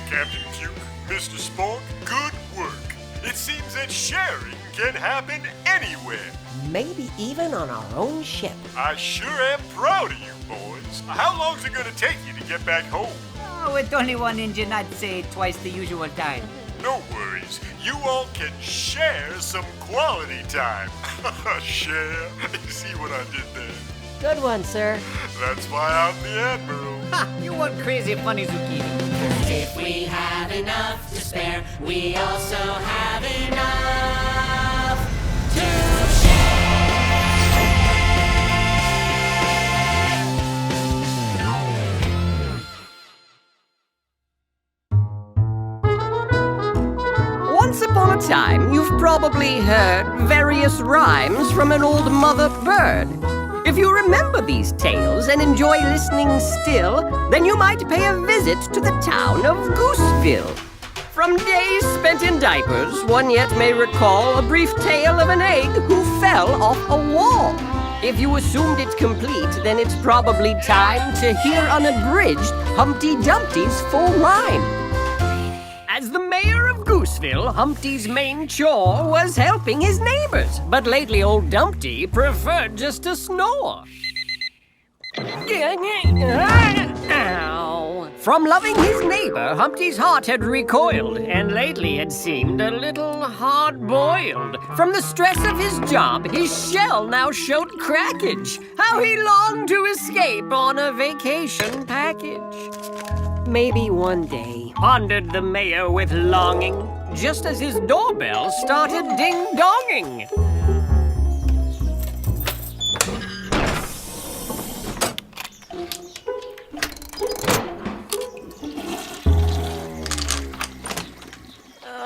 Captain Cuke, Mr. Spork, good work. It seems that sharing can happen anywhere. maybe even on our own ship. I sure am proud of you, boys. Helpless, how long's it gonna take you to get back home? Oh, with only one engine, I'd say twice the usual time. No worries. You all can share some quality time. Share? You see what I did there? Good one, sir. That's why I'm the Admiral. Ha! You one crazy funny zucchini. If we have enough to spare, we also have enough to Once upon a time, you've probably heard various rhymes from an old mother bird. If you remember these tales and enjoy listening still, then you might pay a visit to the town of Gooseville. From days spent in diapers, one yet may recall a brief tale of an egg who fell off a wall. If you assumed it complete, then it's probably time to hear unabridged Humpty Dumpty's full rhyme. As the mayor of Gooseville, Humpty's main chore was helping his neighbors. But lately old Dumpty preferred just to snore. Ow. From loving his neighbor, Humpty's heart had recoiled, and lately had seemed a little hard-boiled. From the stress of his job, his shell now showed crackage. How he longed to escape on a vacation package. Maybe one day, pondered the mayor with longing, just as his doorbell started ding-donging.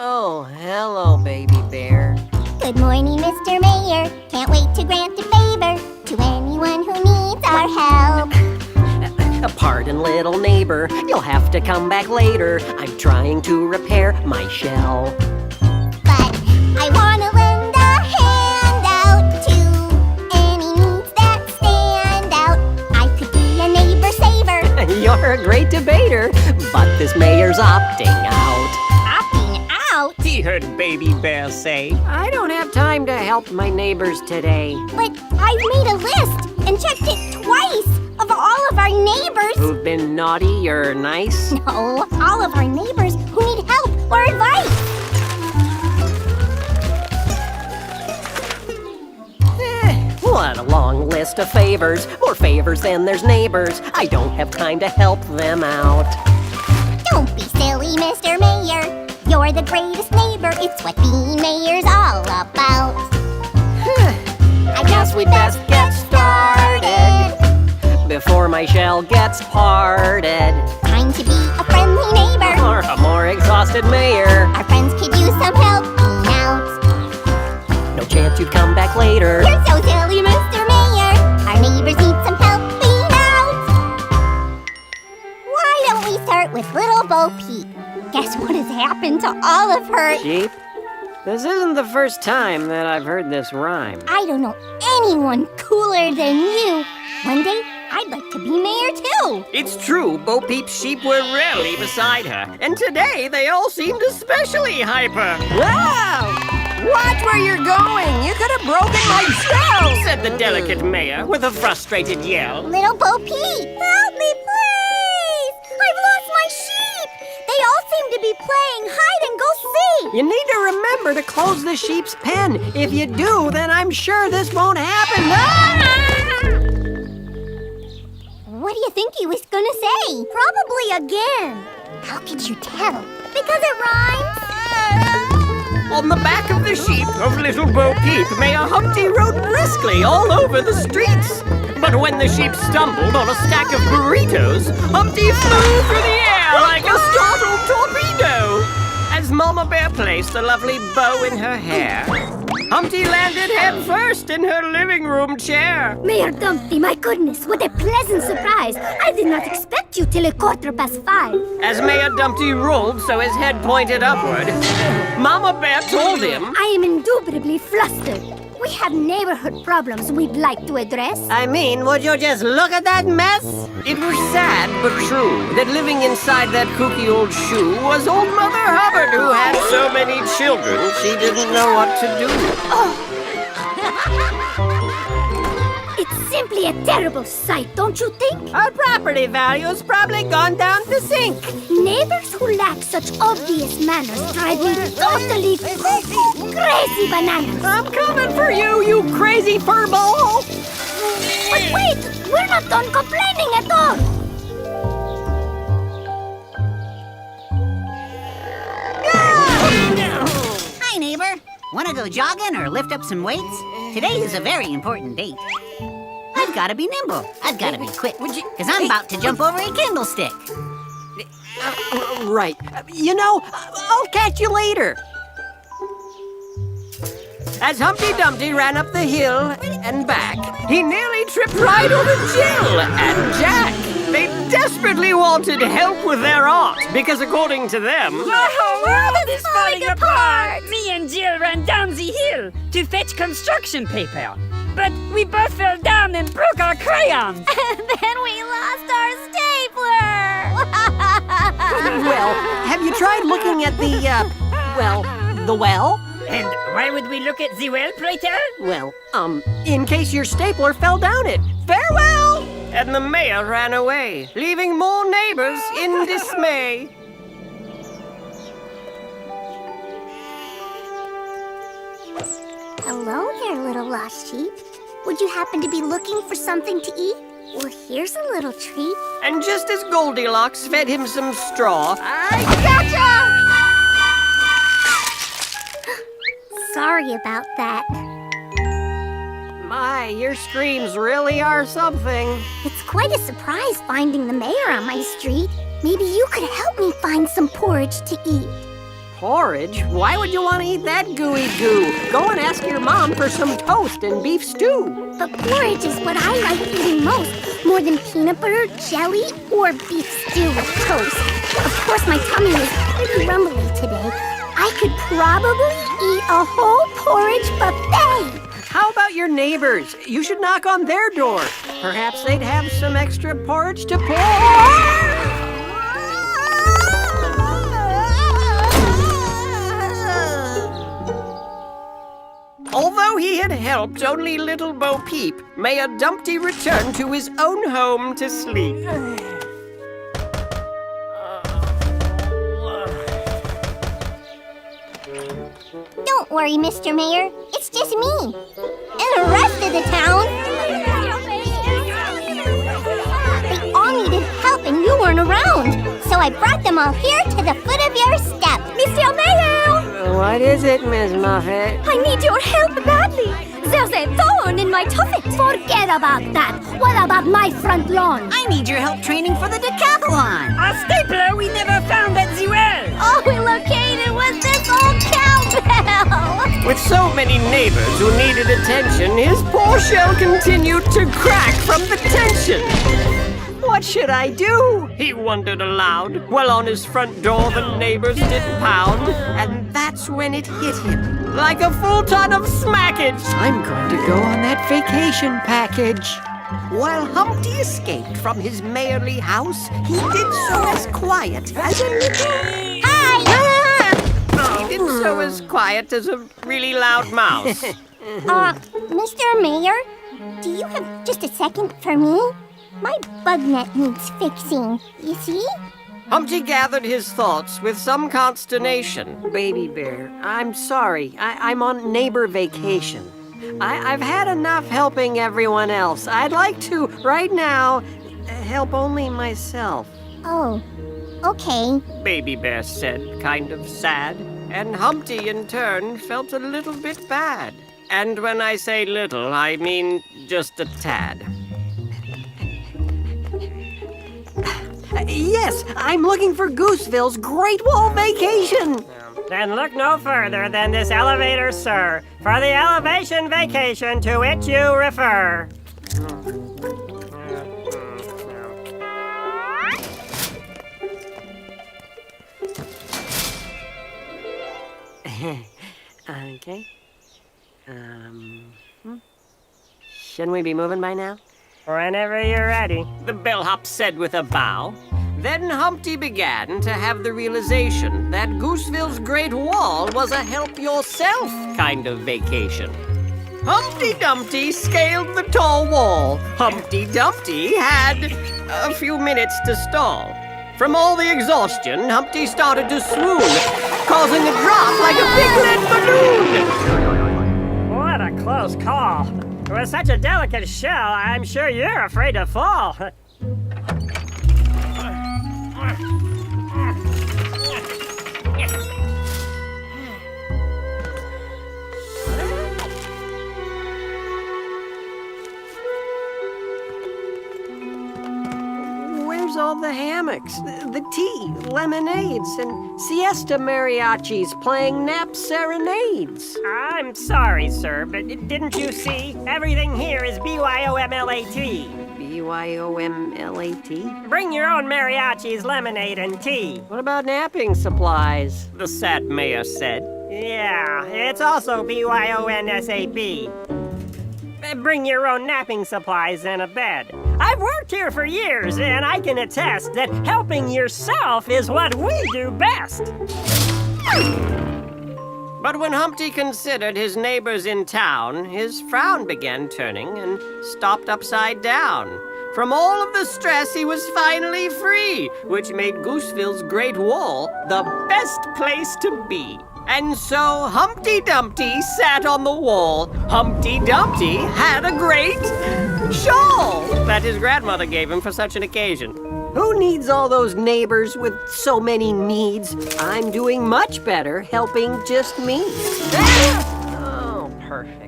Oh, hello, baby bear. Good morning, Mr. Mayor. Can't wait to grant a favor to anyone who needs our help. Pardon, little neighbor, you'll have to come back later. I'm trying to repair my shell. But I want to lend a hand out to any needs that stand out. I could be a neighbor saver. You're a great debater, but this mayor's opting out. Opting out? He heard Baby Bear say, I don't have time to help my neighbors today. But I've made a list and checked it twice of all of our neighbors. Who've been naughty or nice? No, all of our neighbors who need help or advice. What a long list of favors. More favors than there's neighbors. I don't have time to help them out. Don't be silly, Mr. Mayor. You're the greatest neighbor. It's what being mayor's all about. I guess we'd best get started before my shell gets parted. Time to be a friendly neighbor Or a more exhausted mayor. Our friends could use some helping out. No chance you'd come back later. You're so silly, Mr. Mayor. Our neighbors need some helping out. Why don't we start with little Bo Peep? Guess what has happened to all of her? Sheep? This isn't the first time that I've heard this rhyme. I don't know anyone cooler than you. One day, I'd like to be mayor too. It's true, Bo Peep's sheep were rarely beside her, and today they all seemed especially hyper. Wow! Watch where you're going! You could have broken my shell! Said the delicate mayor with a frustrated yell. Little Bo Peep! Help me, please! I've lost my sheep! They all seem to be playing hide and go seek! You need to remember to close the sheep's pen. If you do, then I'm sure this won't happen. Ah! What do you think he was gonna say? Probably again. How could you tell? Because it rhymes. On the back of the sheep of little Bo Peep, Mayor Humpty rode briskly all over the streets. But when the sheep stumbled on a stack of burritos, Humpty flew through the air like a startled torpedo. As Mama Bear placed a lovely bow in her hair, Humpty landed head first in her living room chair. Mayor Dumpty, my goodness, what a pleasant surprise. I did not expect you till 5:15. As Mayor Dumpty rolled so his head pointed upward, Mama Bear told him, I am indubitably flustered. We have neighborhood problems we'd like to address. I mean, would you just look at that mess? It was sad but true that living inside that kooky old shoe was old Mother Hubbard, who had so many children she didn't know what to do. It It's simply a terrible sight, don't you think? Our property value's probably gone down the sink. Neighbors who lack such obvious manners drive me totally crazy bananas. I'm coming for you, you crazy furball! But wait, we're not done complaining at all. Hi, neighbor. Want to go jogging or lift up some weights? Today is a very important date. I've got to be nimble. I've got to be quick. Because I'm about to jump over a candlestick. Right. You know, I'll catch you later. As Humpty Dumpty ran up the hill and back, he nearly tripped right over Jill and Jack. They desperately wanted help with their art because, according to them, The whole world is falling apart. Me and Jill ran down the hill to fetch construction paper. But we both fell down and broke our crayons. And then we lost our stapler. well, have you tried looking at the well? And why would we look at the well, pray tell? Well, in case your stapler fell down it. Farewell! And the mayor ran away, leaving more neighbors in dismay. Hello there, little lost sheep. Would you happen to be looking for something to eat? Well, here's a little treat. And just as Goldilocks fed him some straw, I gotcha! Sorry about that. My, your screams really are something. It's quite a surprise finding the mayor on my street. Maybe you could help me find some porridge to eat. Porridge? Why would you want to eat that gooey goo? Go and ask your mom for some toast and beef stew. But porridge is what I like eating most, more than peanut butter, jelly, or beef stew with toast. Of course, my tummy is pretty rumbly today. I could probably eat a whole porridge buffet. How about your neighbors? You should knock on their door. Perhaps they'd have some extra porridge to pour. Although he had helped only little Bo Peep, Mayor Dumpty returned to his own home to sleep. Don't worry, Mr. Mayor. It's just me. And the rest of the town. They all needed help and you weren't around. So I brought them all here to the foot of your step. Mr. Mayor! What is it, Miss Muffet? I need your help badly. There's a thorn in my tuffet. Forget about that. What about my front lawn? I need your help training for the decathlon. A stapler we never found at the well. Oh, located with this old cowbell. With so many neighbors who needed attention, his poor shell continued to crack from the tension. What should I do? He wondered aloud, while on his front door the neighbors did pound, and that's when it hit him, like a full ton of smackage. I'm going to go on that vacation package. While Humpty escaped from his mayorly house, he did so as quiet as a little... Hi! He did so as quiet as a really loud mouse. Mr. Mayor, do you have just a second for me? My bug net needs fixing, you see? Humpty gathered his thoughts with some consternation. Baby Bear, I'm sorry. I'm on neighbor vacation. I've had enough helping everyone else. I'd like to, right now, help only myself. Oh, okay. Baby Bear said, kind of sad. And Humpty, in turn, felt a little bit bad. And when I say little, I mean just a tad. Yes, I'm looking for Gooseville's Great Wall Vacation. Then look no further than this elevator, sir, for the elevation vacation to which you refer. Okay. Shouldn't we be moving by now? Whenever you're ready, the bellhop said with a bow. Then Humpty began to have the realization that Gooseville's Great Wall was a help-yourself kind of vacation. Humpty Dumpty scaled the tall wall. Humpty Dumpty had a few minutes to stall. From all the exhaustion, Humpty started to swoon, causing a drop like a big lead balloon. What a close call. With such a delicate shell, I'm sure you're afraid to fall. Where's all the hammocks, the tea, lemonades, and siesta mariachis playing nap serenades? I'm sorry, sir, but didn't you see? Everything here is BYOMLAT. BYOMLAT? Bring your own mariachis, lemonade, and tea. What about napping supplies? The sad mayor said. Yeah, it's also BYONSAP. Bring your own napping supplies and a bed. I've worked here for years, and I can attest that helping yourself is what we do best. But when Humpty considered his neighbors in town, his frown began turning and stopped upside down. From all of the stress, he was finally free, which made Gooseville's Great Wall the best place to be. And so Humpty Dumpty sat on the wall. Humpty Dumpty had a great shawl that his grandmother gave him for such an occasion. Who needs all those neighbors with so many needs? I'm doing much better helping just me. Oh, perfect.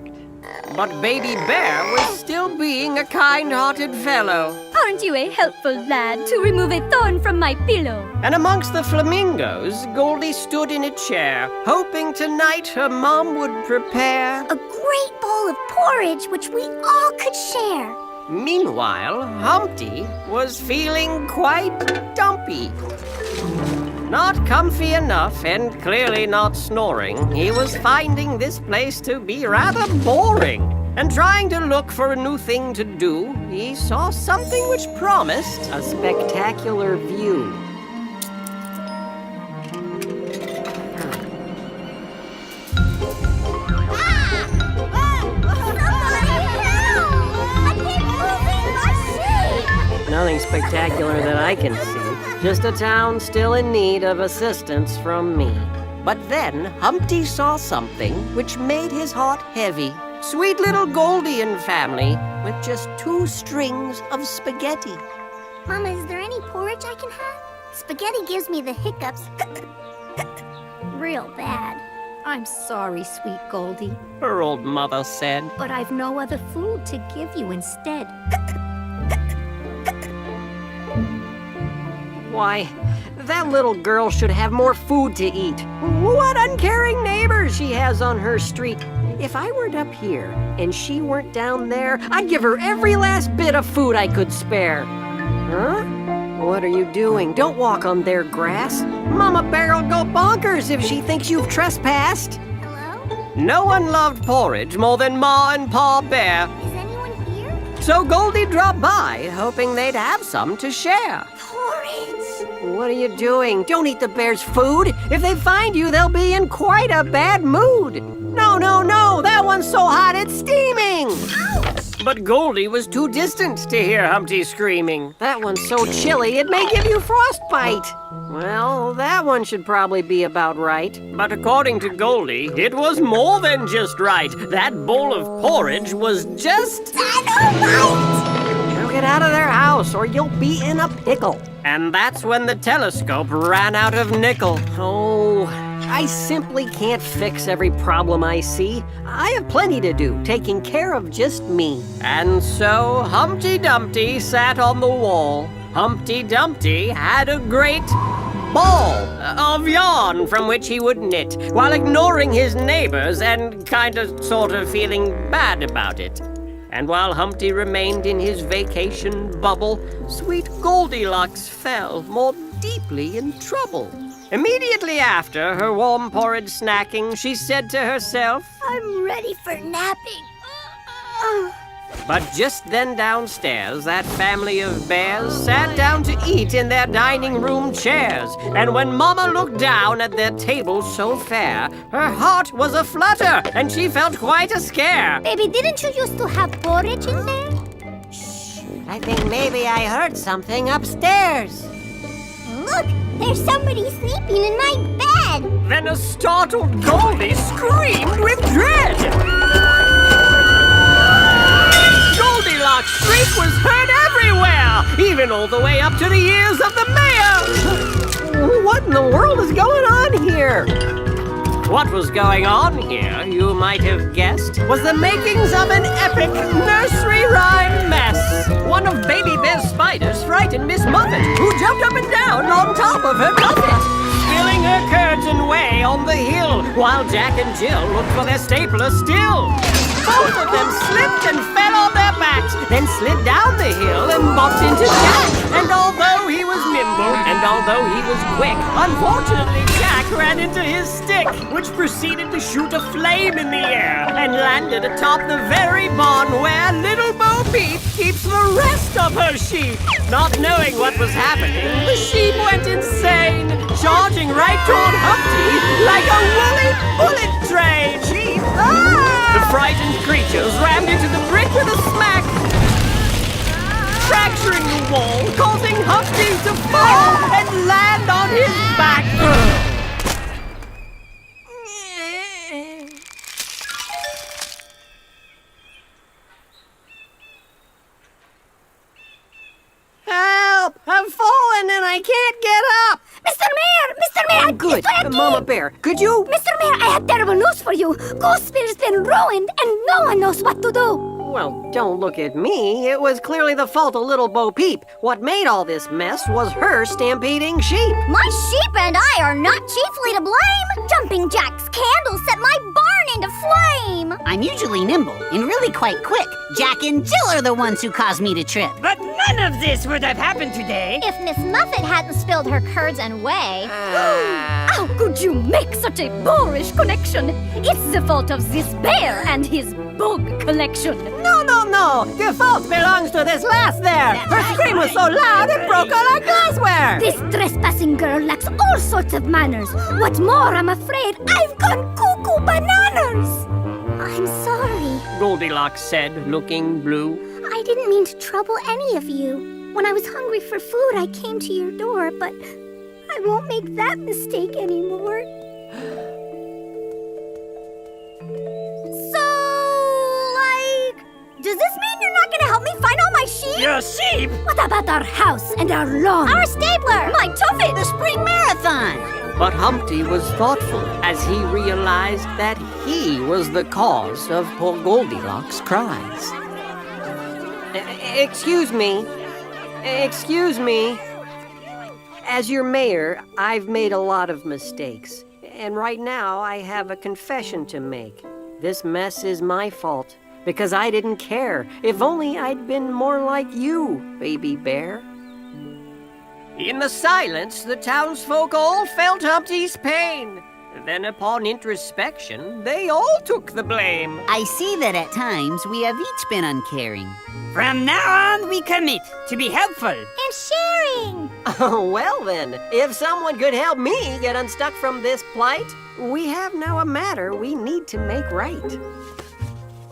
But Baby Bear was still being a kind-hearted fellow. Aren't you a helpful lad to remove a thorn from my pillow? And amongst the flamingos, Goldie stood in a chair, hoping tonight her mom would prepare A great bowl of porridge which we all could share. Meanwhile, Humpty was feeling quite dumpy. Not comfy enough and clearly not snoring, he was finding this place to be rather boring. And trying to look for a new thing to do, he saw something which promised a spectacular view. Nothing spectacular that I can see. Just a town still in need of assistance from me. But then Humpty saw something which made his heart heavy. Sweet little Goldie and family with just 2 strings of spaghetti. Mama, is there any porridge I can have? Spaghetti gives me the hiccups. Real bad. I'm sorry, sweet Goldie. Her old mother said. But I've no other food to give you instead. Why, that little girl should have more food to eat. What uncaring neighbors she has on her street. If I weren't up here and she weren't down there, I'd give her every last bit of food I could spare. Huh? What are you doing? Don't walk on their grass. Mama Bear'll go bonkers if she thinks you've trespassed. Hello? No one loved porridge more than Ma and Pa Bear. Is anyone here? So Goldie dropped by, hoping they'd have some to share. Porridge! What are you doing? Don't eat the bear's food. If they find you, they'll be in quite a bad mood. No, no, no! That one's so hot it's steaming! Ouch! But Goldie was too distant to hear Humpty screaming. That one's so chilly it may give you frostbite. Well, that one should probably be about right. But according to Goldie, it was more than just right. That bowl of porridge was just dynamite! Now get out of their house or you'll be in a pickle. And that's when the telescope ran out of nickel. Oh, I simply can't fix every problem I see. I have plenty to do, taking care of just me. And so Humpty Dumpty sat on the wall. Humpty Dumpty had a great ball of yarn from which he would knit, while ignoring his neighbors and sort of feeling bad about it. And while Humpty remained in his vacation bubble, sweet Goldilocks fell more deeply in trouble. Immediately after her warm porridge snacking, she said to herself, I'm ready for napping. But just then downstairs, that family of bears sat down to eat in their dining room chairs. And when Mama looked down at their table so fair, her heart was a-flutter, and she felt quite a scare. Baby, didn't you used to have porridge in there? I think maybe I heard something upstairs. Look, there's somebody sleeping in my bed. Then a startled Goldie screamed with dread. Goldilocks' shriek was heard everywhere, even all the way up to the ears of the mayor. What in the world is going on here? What was going on here, you might have guessed, was the makings of an epic nursery rhyme mess. One of Baby Bear's spiders frightened Miss Muffet, who jumped up and down on top of her buffet, spilling her curds and whey on the hill, while Jack and Jill looked for their stapler still. Both of them slipped and fell on their backs, then slid down the hill and bumped into Jack. And although he was nimble, and although he was quick, unfortunately Jack ran into his stick, which proceeded to shoot a flame in the air and landed atop the very barn where little Bo Peep keeps the rest of her sheep. Not knowing what was happening, the sheep went insane, charging right toward Humpty like a woolly bullet train. Sheep! The frightened creatures rammed into the brick with a smack, fracturing the wall, causing Humpty to fall and land on his back. Help! I've fallen and I can't get up! Mr. Mayor! Mr. Mayor! Oh, good. Mama Bear, could you? Mr. Mayor, I have terrible news for you. Gooseville's been ruined and no one knows what to do. Well, don't look at me. It was clearly the fault of little Bo Peep. What made all this mess was her stampeding sheep. My sheep and I are not chiefly to blame. Jumping Jack's candle set my barn into flame. I'm usually nimble and really quite quick. Jack and Jill are the ones who caused me to trip. But none of this would have happened today if Miss Muffet hadn't spilled her curds and whey. How could you make such a boorish connection? It's the fault of this bear and his bug collection. No. The fault belongs to this lass there. Her scream was so loud it broke all our glassware. This trespassing girl lacks all sorts of manners. What's more, I'm afraid I've gone cuckoo bananas. I'm sorry, Goldilocks said, looking blue. I didn't mean to trouble any of you. When I was hungry for food, I came to your door, but I won't make that mistake anymore. Does this mean you're not gonna help me find all my sheep? Your sheep? What about our house and our lawn? Our stabler! My tuffet! The spring marathon! But Humpty was thoughtful as he realized that he was the cause of poor Goldilocks' cries. Excuse me. As your mayor, I've made a lot of mistakes. And right now, I have a confession to make. This mess is my fault. Because I didn't care. If only I'd been more like you, Baby Bear. In the silence, the townsfolk all felt Humpty's pain. Then upon introspection, they all took the blame. I see that at times we have each been uncaring. From now on, we commit to be helpful. And sharing. Oh, well then, if someone could help me get unstuck from this plight, we have now a matter we need to make right.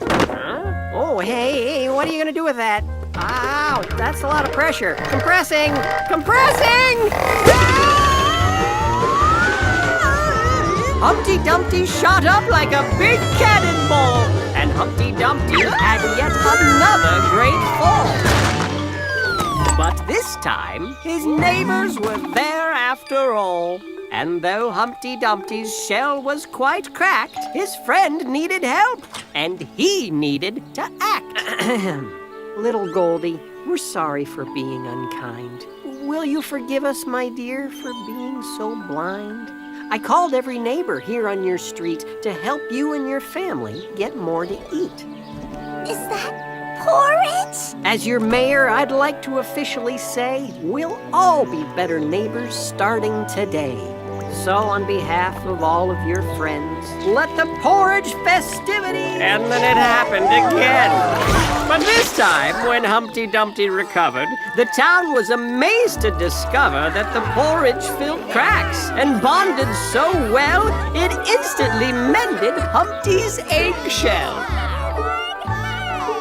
Huh? Oh, hey, what are you gonna do with that? Ow, that's a lot of pressure. Compressing! Humpty Dumpty shot up like a big cannonball, and Humpty Dumpty had yet another great fall. But this time, his neighbors were there after all. And though Humpty Dumpty's shell was quite cracked, his friend needed help, and he needed to act. Little Goldie, we're sorry for being unkind. Will you forgive us, my dear, for being so blind? I called every neighbor here on your street to help you and your family get more to eat. Is that porridge? As your mayor, I'd like to officially say we'll all be better neighbors starting today. So on behalf of all of your friends, let the porridge festivities... And then it happened again. But this time, when Humpty Dumpty recovered, the town was amazed to discover that the porridge filled cracks and bonded so well, it instantly mended Humpty's eggshell.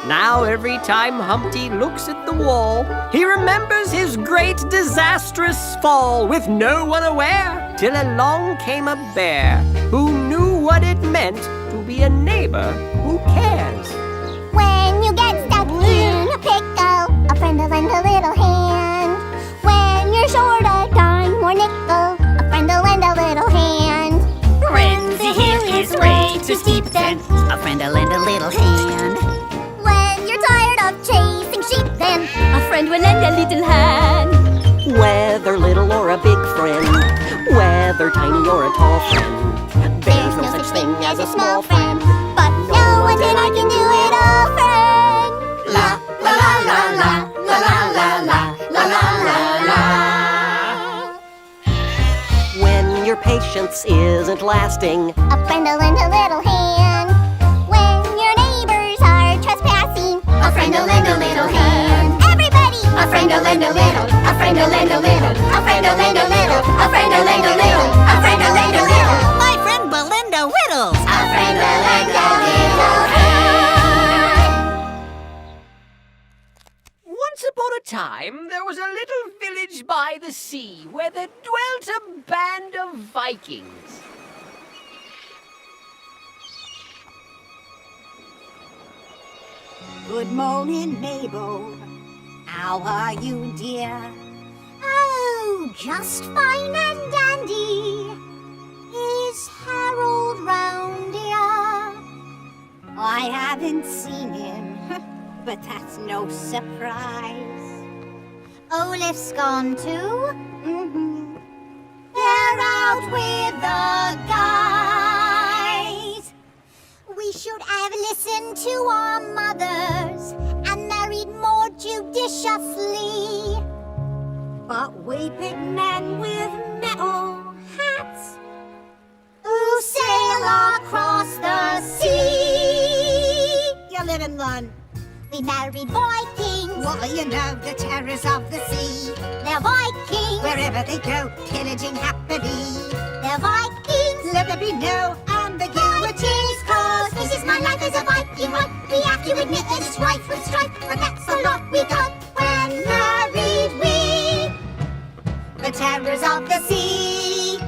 Now every time Humpty looks at the wall, he remembers his great disastrous fall with no one aware, till along came a bear who knew what it meant to be a neighbor who cares. When you get stuck in a pickle, a friend will lend a little hand. When you're short a dime or nickel, a friend will lend a little hand. When the hill is way too steep, then a friend will lend a little hand. When you're tired of chasing sheep, then a friend will lend a little hand. Whether little or a big friend, whether tiny or a tall friend, there's no such thing as a small friend, but no one till I can do it all, friend. La la la la la la la la la la la la. When your patience isn't lasting, a friend will lend a little hand. When your neighbors are trespassing, a friend will lend a little hand. Everybody! A friend will lend a little. A friend will lend a little. A friend will lend a little. A friend will lend a little. A friend will lend a little. My friend Belinda Whittles. A friend will lend a little hand. Once upon a time, there was a little village by the sea where there dwelt a band of Vikings. Good morning, Mabel. How are you, dear? Oh, just fine and dandy. Is Harold round here? I haven't seen him, but that's no surprise. Olaf's gone too? Mm-hmm. They're out with the guys. We should have listened to our mothers and married more judiciously. But we pick men with metal hats who sail across the sea. You live in London. We married Vikings. Well, you know the terrors of the sea. They're Vikings. Wherever they go, pillaging happily. They're Vikings. Let there be no ambiguities, cause this is my life as a Viking wife. We have to admit that it's rife with strife, but that's a lot we got when married we. The terrors of the sea.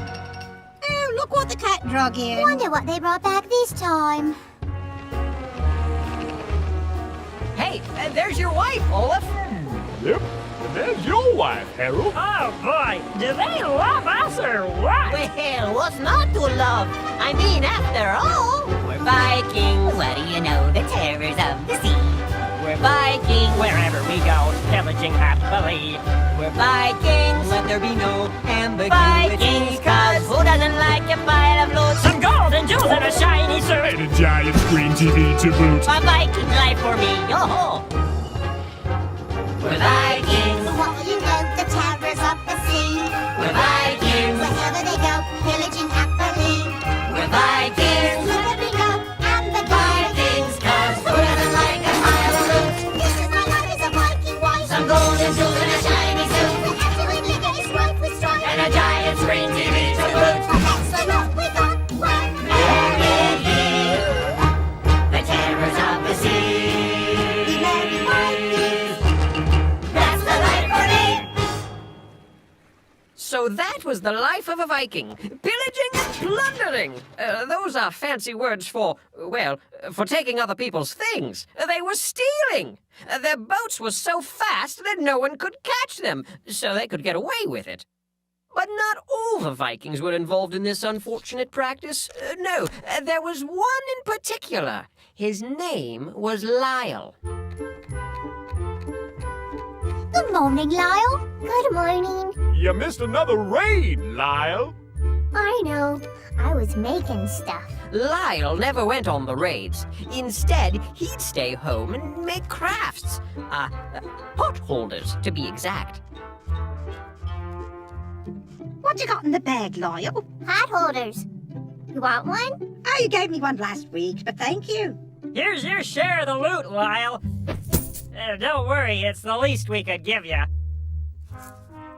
Oh, look what the cat drug in. Wonder what they brought back this time. Hey, there's your wife, Olaf. Yep, and there's your wife, Harold. Oh boy, do they love us or what? Well, what's not to love? I mean, after all, we're Vikings. What do you know? The terrors of the sea. We're Vikings. Wherever we go, pillaging happily. We're Vikings. Let there be no ambiguities. Vikings, cause who doesn't like a pile of loot? Some gold and jewels and a shiny suit. And a giant screen TV to boot. A Viking life for me, yo-ho! We're Vikings. What will you know? The terrors of the sea. We're Vikings. Wherever they go, pillaging happily. We're Vikings. Let there be no Vikings, cause who doesn't like a pile of loot? This is my life as a Viking wife. Some gold and jewels and a shiny suit. We have to admit that it's rife with strife. And a giant screen TV to boot. That's the lot we got when married we. The terrors of the sea. We married Vikings. That's the life for me. So that was the life of a Viking. Pillaging and plundering. Those are fancy words for, well, for taking other people's things. They were stealing. Their boats were so fast that no one could catch them, so they could get away with it. But not all the Vikings were involved in this unfortunate practice. No, there was one in particular. His name was Lyle. Good morning, Lyle. Good morning. You missed another raid, Lyle. I know. I was making stuff. Lyle never went on the raids. Instead, he'd stay home and make crafts. Pot holders, to be exact. What What you got in the bag, Lyle? Pot holders. You want one? Oh, you gave me one last week, but thank you. Here's your share of the loot, Lyle. Don't worry, it's the least we could give you.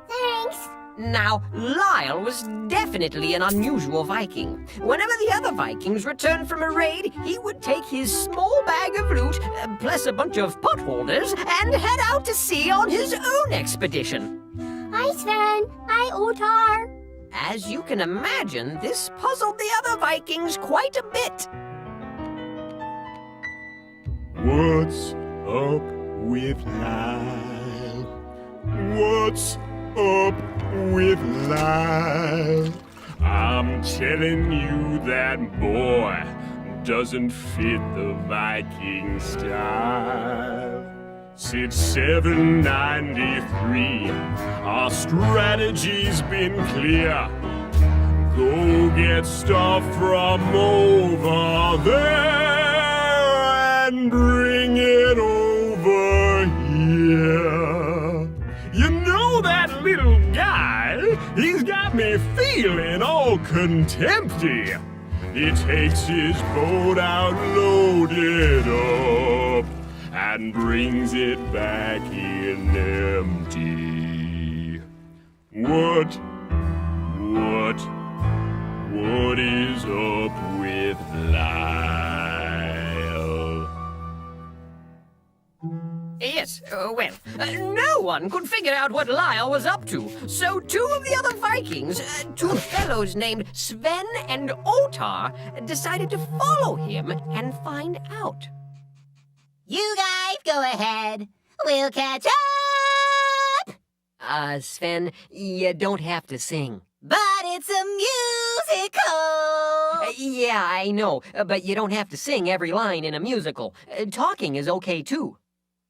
Thanks. Now, Lyle was definitely an unusual Viking. Whenever the other Vikings returned from a raid, he would take his small bag of loot, plus a bunch of potholders, and head out to sea on his own expedition. Hi, Sven. Hi, Otar. As you can imagine, this puzzled the other Vikings quite a bit. What's up with Lyle? What's up with Lyle? I'm telling you, that boy doesn't fit the Viking style. Since 793, our strategy's been clear. Go get stuff from over there and bring it over here. You know that little guy? He's got me feeling all contempty. He takes his boat out loaded up and brings it back in empty. What is up with Lyle? Yes, well, no one could figure out what Lyle was up to, so two of the other Vikings, two fellows named Sven and Otar, decided to follow him and find out. You guys go ahead. We'll catch up. Sven, you don't have to sing. But it's a musical. Yeah, I know, but you don't have to sing every line in a musical. Talking is okay, too.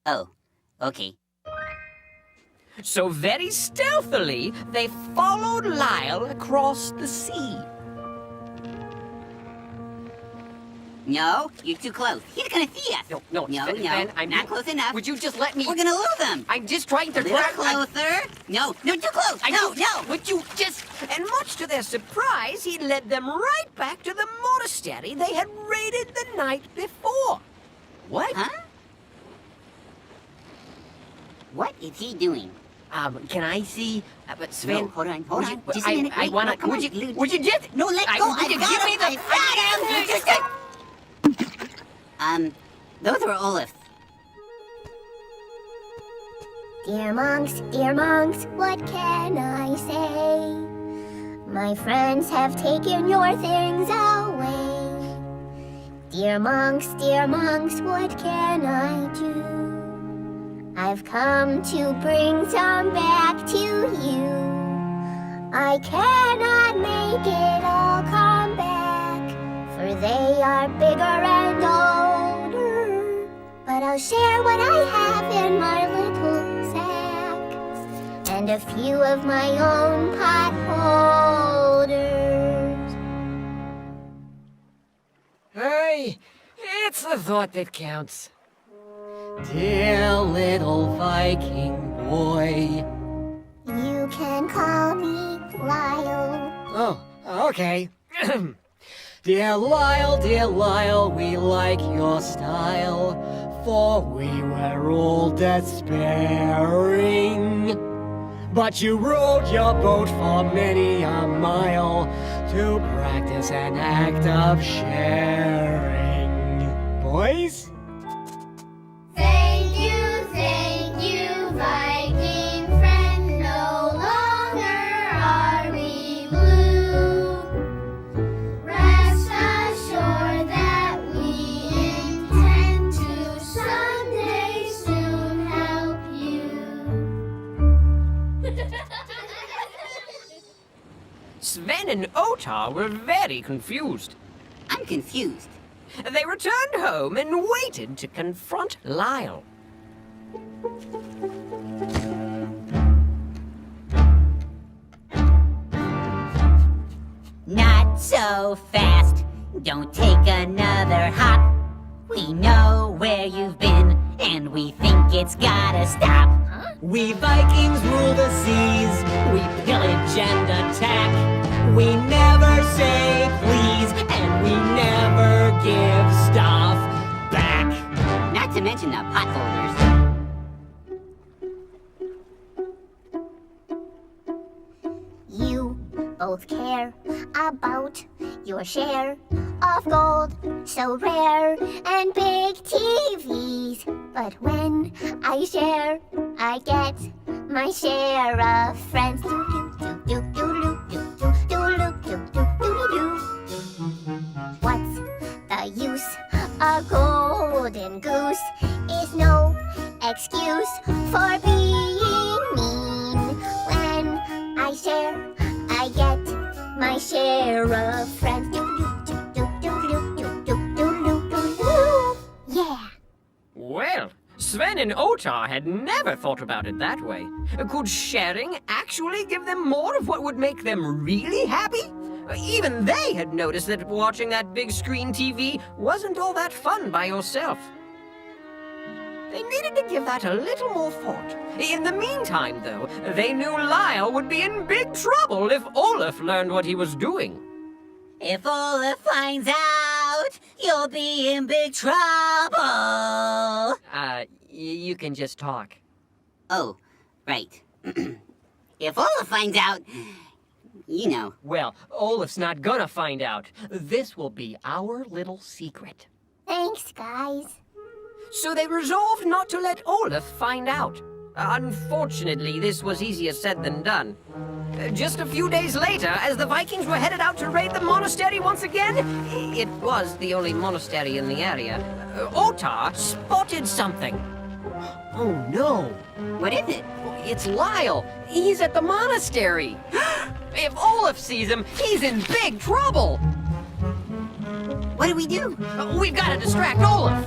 Oh, okay. So very stealthily, they followed Lyle across the sea. No, you're too close. He's gonna see us. No, Sven, I'm not close enough. Would you just let me? We're gonna lose them. I'm just trying to. A little closer. No, too close. No. Would you just? And much to their surprise, he led them right back to the monastery they had raided the night before. What? Huh? What is he doing? Can I see? But Sven, no, hold on. Just a minute. I wanna. No, would you just? No, let go. I got him. Those were Olaf's. Dear monks, what can I say? My friends have taken your things away. Dear monks, what can I do? I've come to bring some back to you. I cannot make it all come back, for they are bigger and older. But I'll share what I have in my little sack, and a few of my own pot holders. Hey, it's the thought that counts. Dear little Viking boy. You can call me Lyle. Oh, okay. Dear Lyle, we like your style, for we were all despairing. But you rowed your boat for many a mile to practice an act of sharing. Boys? Thank you, Viking friend. No longer are we blue. Rest assured that we intend to someday soon help you. Sven and Otar were very confused. I'm confused. They returned home and waited to confront Lyle. Not so fast. Don't take another hop. We know where you've been, and we think it's gotta stop. We Vikings rule the seas. We pillage and attack. We never say please, and we never give stuff back. Not to mention the potholders. You both care about your share of gold, so rare, and big TVs. But when I share, I get my share of friends. What's the use? A golden goose is no excuse for being mean. When I share, I get my share of friends. Yeah. Well, Sven and Otar had never thought about it that way. Could sharing actually give them more of what would make them really happy? Even they had noticed that watching that big screen TV wasn't all that fun by yourself. They needed to give that a little more thought. In the meantime, though, they knew Lyle would be in big trouble if Olaf learned what he was doing. If Olaf finds out, you'll be in big trouble. You can just talk. Oh, right. If Olaf finds out, you know. Well, Olaf's not gonna find out. This will be our little secret. Thanks, guys. So they resolved not to let Olaf find out. Unfortunately, this was easier said than done. Just a few days later, as the Vikings were headed out to raid the monastery once again, it was the only monastery in the area, Otar spotted something. Oh no! What is it? It's Lyle. He's at the monastery. If Olaf sees him, he's in big trouble. What do we do? We've got to distract Olaf.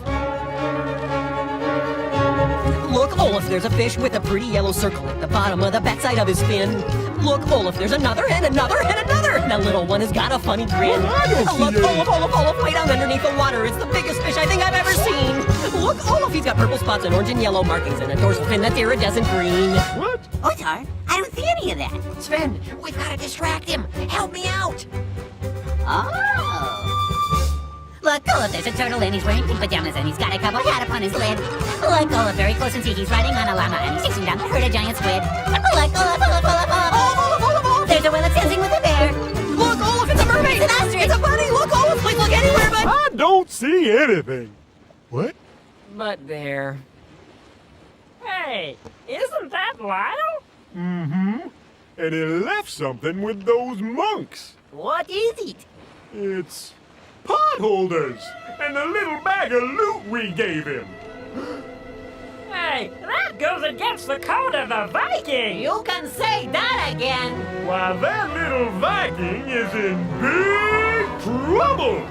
Look, Olaf, there's a fish with a pretty yellow circle at the bottom of the backside of his fin. Look, Olaf, there's another and another and another. That little one has got a funny grin. Look, Olaf, way down underneath the water. It's the biggest fish I think I've ever seen. Look, Olaf, he's got purple spots and orange and yellow markings and a dorsal fin that's iridescent green. What? Otar, I don't see any of that. Sven, we've got to distract him. Help me out. Oh. Look, Olaf, there's a turtle and he's wearing pink pajamas and he's got a cowboy hat upon his lid. Look, Olaf, very close and see he's riding on a llama and he's chasing down to herd a giant squid. Look, Olaf. There's a whale that's dancing with a bear. Look, Olaf, it's a mermaid. It's an ostrich. It's a bunny. Look, Olaf, please look anywhere but... I don't see anything. What? But there. Hey, isn't that Lyle? Mm-hmm. And he left something with those monks. What is it? It's potholders and a little bag of loot we gave him. Hey, that goes against the code of the Viking! You can say that again! Why, that little Viking is in big trouble!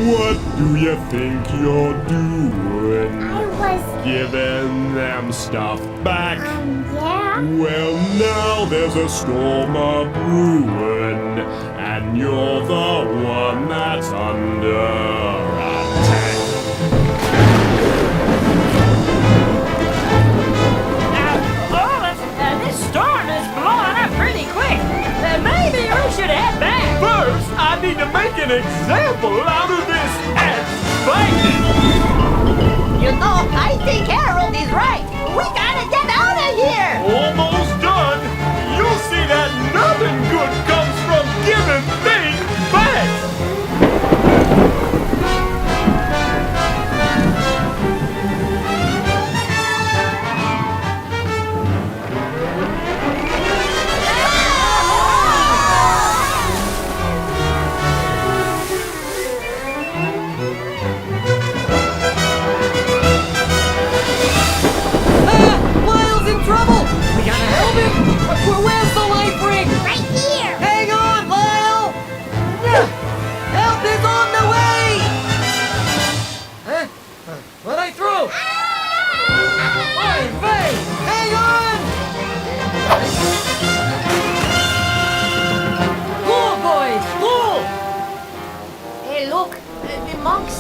What do you think you're doing? I was... Giving them stuff back. Yeah? Well, now there's a storm of ruin, and you're the one that's under attack. Olaf, this storm is blowing up pretty quick. Maybe we should head back. First, I need to make an example out of this fighting. You know, I think Harold is right. We gotta get out of here! Almost done. You'll see that nothing good comes from giving things back.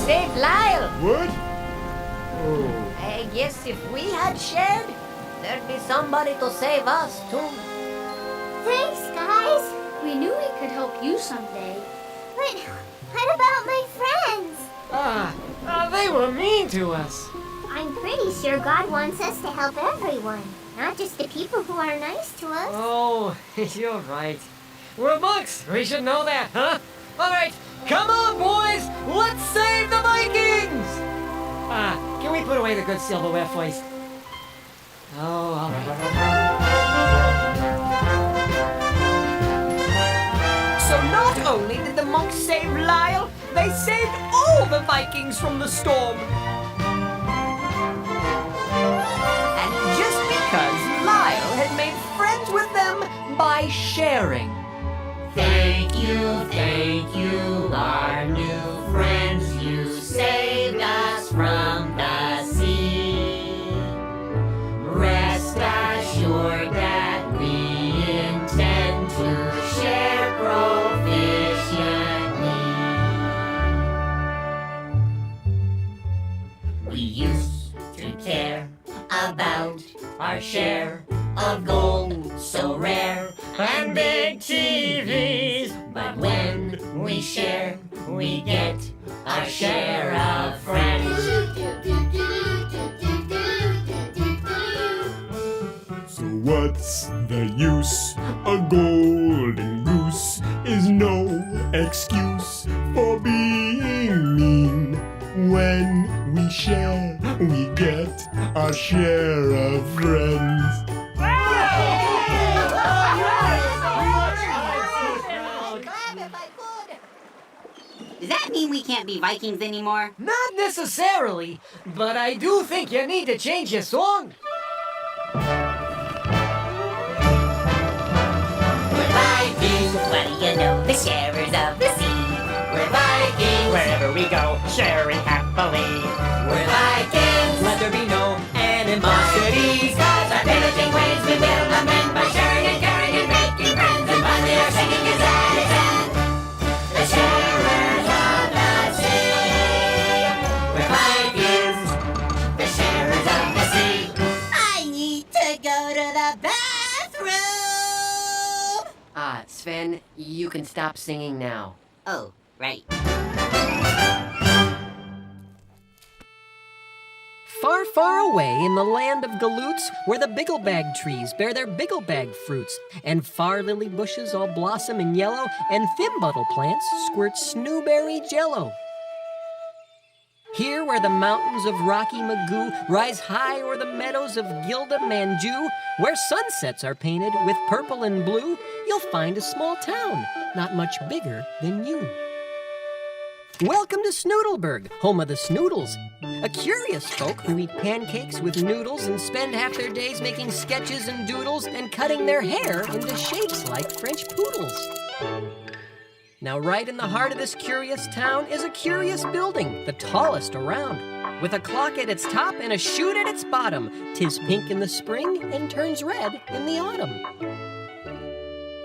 saved Lyle. What? I guess if we had shared, there'd be somebody to save us, too. Thanks, guys. We knew we could help you someday. But what about my friends? They were mean to us. I'm pretty sure God wants us to help everyone, not just the people who are nice to us. Oh, you're right. We're books. We should know that, huh? All right, come on, boys. Let's save the Vikings. Can we put away the good silverware first? Oh, all right. So not only did the monks save Lyle, they saved all the Vikings from the storm. And just because Lyle had made friends with them by sharing. Thank you, our new friends. You saved us from the sea. Rest assured that we intend to share proficiently. We used to care about our share of gold so rare and big TVs. But when we share, we get our share of friends. So what's the use? A golden goose is no excuse for being mean. When we share, we get our share of friends. Does that mean we can't be Vikings anymore? Not necessarily, but I do think you need to change your song. We're Vikings, what do you know? The sharers of the sea. We're Vikings, wherever we go, sharing happily. We're Vikings, Let there be no animosity. Cause our pillaging ways we will amend by sharing and caring and making friends. And finally our singing is at its end. The sharers of the sea. We're Vikings, the sharers of the sea. I need to go to the bathroom. Sven, you can stop singing now. Oh, right. Far, far away in the land of galoots, where the bigglebag trees bear their bigglebag fruits, and far lily bushes all blossom in yellow, and thimbuttle plants squirt snowberry jello. Here where the mountains of Rocky Magoo rise high o'er the meadows of Gilda Manju, where sunsets are painted with purple and blue, you'll find a small town, not much bigger than you. Welcome to Snoodleburg, home of the Snoodles, a curious folk who eat pancakes with noodles and spend half their days making sketches and doodles and cutting their hair into shapes like French poodles. Now, right in the heart of this curious town is a curious building, the tallest around, with a clock at its top and a chute at its bottom. 'Tis pink in the spring and turns red in the autumn.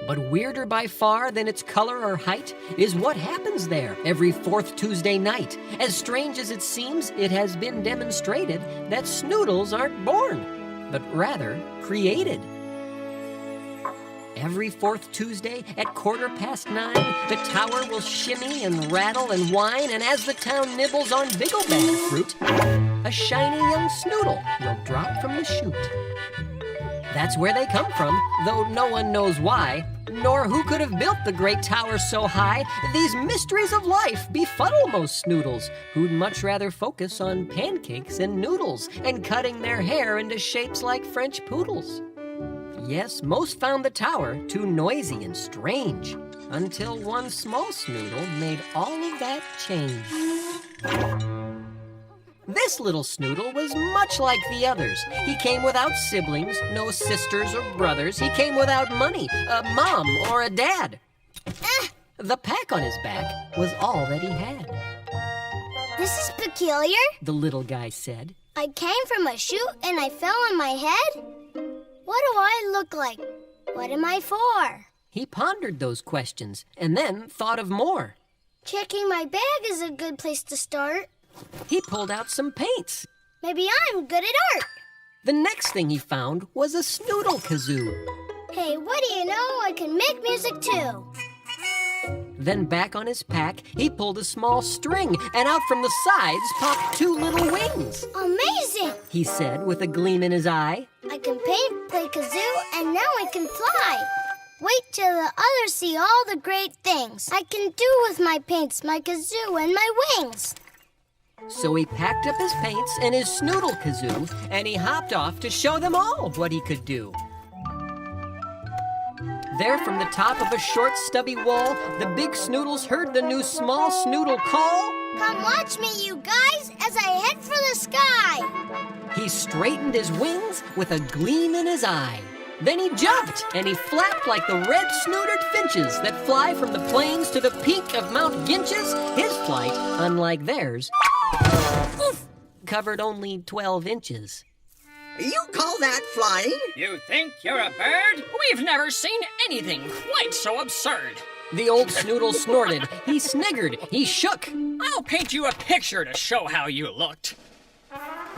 But weirder by far than its color or height is what happens there every fourth Tuesday night. As strange as it seems, it has been demonstrated that Snoodles aren't born, but rather created. Every fourth Tuesday at 9:15, the tower will shimmy and rattle and whine, and as the town nibbles on bigglebag fruit, a shiny young Snoodle will drop from the chute. That's where they come from, though no one knows why, nor who could have built the great tower so high. These mysteries of life befuddle most Snoodles, who'd much rather focus on pancakes and noodles and cutting their hair into shapes like French poodles. Yes, most found the tower too noisy and strange, until one small Snoodle made all of that change. This little Snoodle was much like the others. He came without siblings, no sisters or brothers. He came without money, a mom or a dad. The pack on his back was all that he had. This is peculiar. The little guy said. I came from a chute and I fell on my head? What do I look like? What am I for? He pondered those questions and then thought of more. Checking my bag is a good place to start. He pulled out some paints. Maybe I'm good at art. The next thing he found was a snoodle kazoo. Hey, what do you know? I can make music too. Then back on his pack, he pulled a small string, and out from the sides popped 2 little wings. Amazing! He said with a gleam in his eye. I can paint, play kazoo, and now I can fly. Wait till the others see all the great things I can do with my paints, my kazoo, and my wings. So he packed up his paints and his snoodle kazoo, and he hopped off to show them all what he could do. There from the top of a short, stubby wall, the big snoodles heard the new small snoodle call. Come watch me, you guys, as I head for the sky. He straightened his wings with a gleam in his eye. Then he jumped, and he flapped like the red-snooted finches that fly from the plains to the peak of Mount Ginches. His flight, unlike theirs, covered only 12 inches. You call that flying? You think you're a bird? We've never seen anything quite so absurd. The old snoodle snorted, he sniggered, he shook. I'll paint you a picture to show how you looked.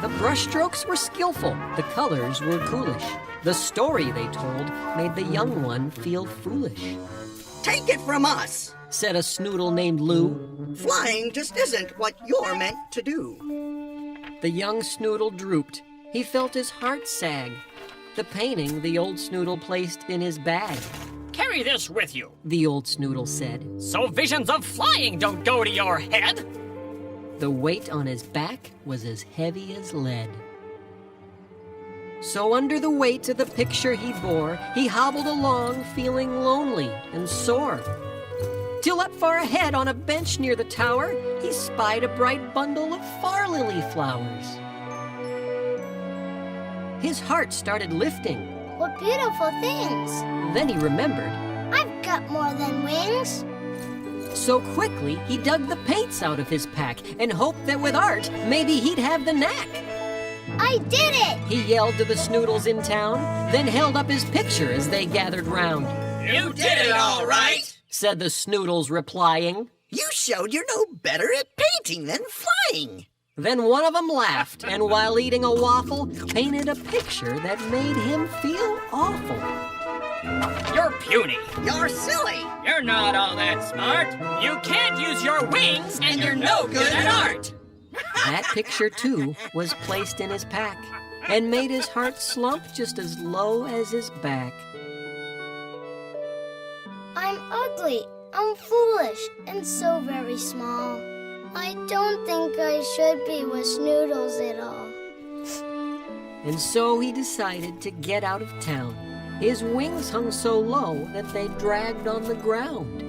The brushstrokes were skillful, the colors were coolish. The story they told made the young one feel foolish. Take it from us, said a snoodle named Lou. Flying just isn't what you're meant to do. The young snoodle drooped. He felt his heart sag. The painting the old snoodle placed in his bag. Carry this with you, the old snoodle said, so visions of flying don't go to your head. The weight on his back was as heavy as lead. So under the weight of the picture he bore, he hobbled along feeling lonely and sore. Till up far ahead on a bench near the tower, he spied a bright bundle of far lily flowers. His heart started lifting. What beautiful things. Then he remembered. I've got more than wings. So quickly, he dug the paints out of his pack and hoped that with art, maybe he'd have the knack. I did it! He yelled to the snoodles in town, then held up his picture as they gathered round. You did it all right, said the snoodles, replying. You showed you're no better at painting than flying. Then one of them laughed, and while eating a waffle, painted a picture that made him feel awful. You're puny. You're silly. You're not all that smart. You can't use your wings, and you're no good at art. That picture, too, was placed in his pack, and made his heart slump just as low as his back. I'm ugly, I'm foolish, and so very small. I don't think I should be with Snoodles at all. And so he decided to get out of town. His wings hung so low that they dragged on the ground.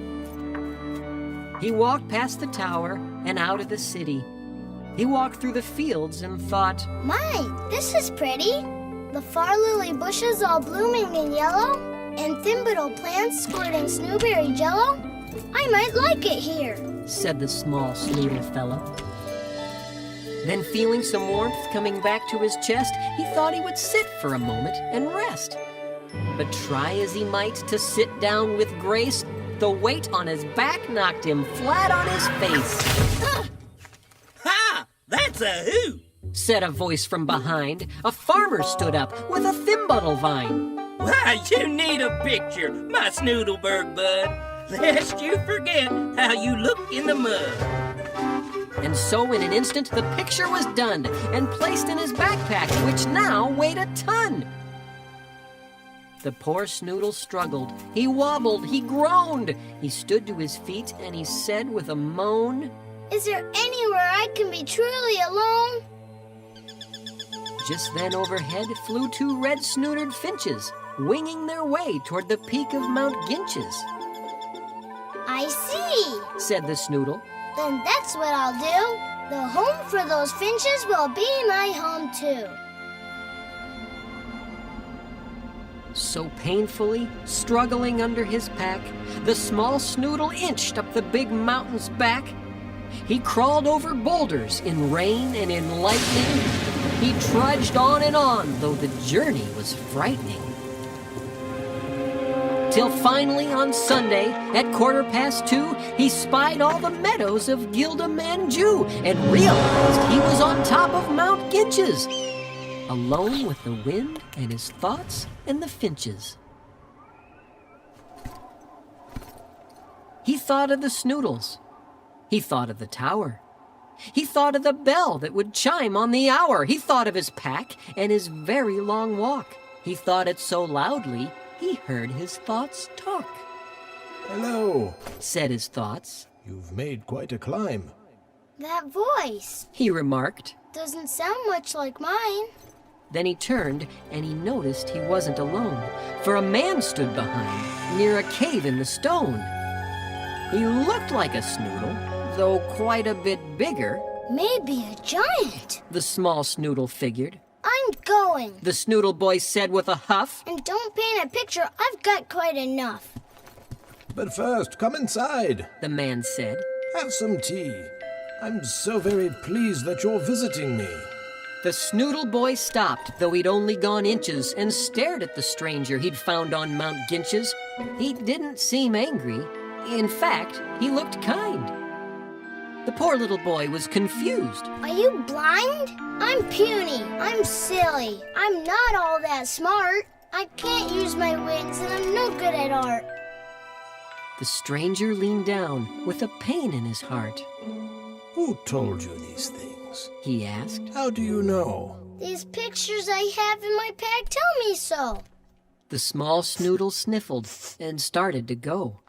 He walked past the tower and out of the city. He walked through the fields and thought, My, this is pretty. The far lily bushes all blooming in yellow, and thimble plants squirting snowberry jello. I might like it here, said the small snoodle fellow. Then feeling some warmth coming back to his chest, he thought he would sit for a moment and rest. But try as he might to sit down with grace, the weight on his back knocked him flat on his face. Ha! That's a hoot! Said a voice from behind. A farmer stood up with a thimble vine. Why, you need a picture, my Snoodleburg bud. Lest you forget how you look in the mud. And so in an instant, the picture was done and placed in his backpack, which now weighed a ton. The poor Snoodle struggled. He wobbled, he groaned. He stood to his feet and he said with a moan, Is there anywhere I can be truly alone? Just then overhead flew 2 red-snooted finches, winging their way toward the peak of Mount Ginches. I see, said the Snoodle. Then that's what I'll do. The home for those finches will be my home too. So painfully, struggling under his pack, the small Snoodle inched up the big mountain's back. He crawled over boulders in rain and in lightning. He trudged on and on, though the journey was frightening. till finally on Sunday, at 2:15, he spied all the meadows of Gilda Manju and realized he was on top of Mount Ginches, alone with the wind and his thoughts and the finches. He thought of the Snoodles. He thought of the tower. He thought of the bell that would chime on the hour. He thought of his pack and his very long walk. He thought it so loudly, he heard his thoughts talk. "Hello," said his thoughts. "You've made quite a climb." That voice He remarked. doesn't sound much like mine. Then he turned and he noticed he wasn't alone, for a man stood behind, near a cave in the stone. He looked like a Snoodle, though quite a bit bigger. Maybe a giant. The small Snoodle figured. I'm going. The Snoodle boy said with a huff. And don't paint a picture. I've got quite enough. "But first, come inside," the man said. "Have some tea. I'm so very pleased that you're visiting me." The Snoodle boy stopped, though he'd only gone inches, and stared at the stranger he'd found on Mount Ginches. He didn't seem angry. In fact, he looked kind. The poor little boy was confused. Are you blind? I'm puny. I'm silly. I'm not all that smart. I can't use my wings and I'm no good at art. The stranger leaned down with a pain in his heart. "Who told you these things?" he asked. "How do you know?" These pictures I have in my pack tell me so. The small Snoodle sniffled and started to go.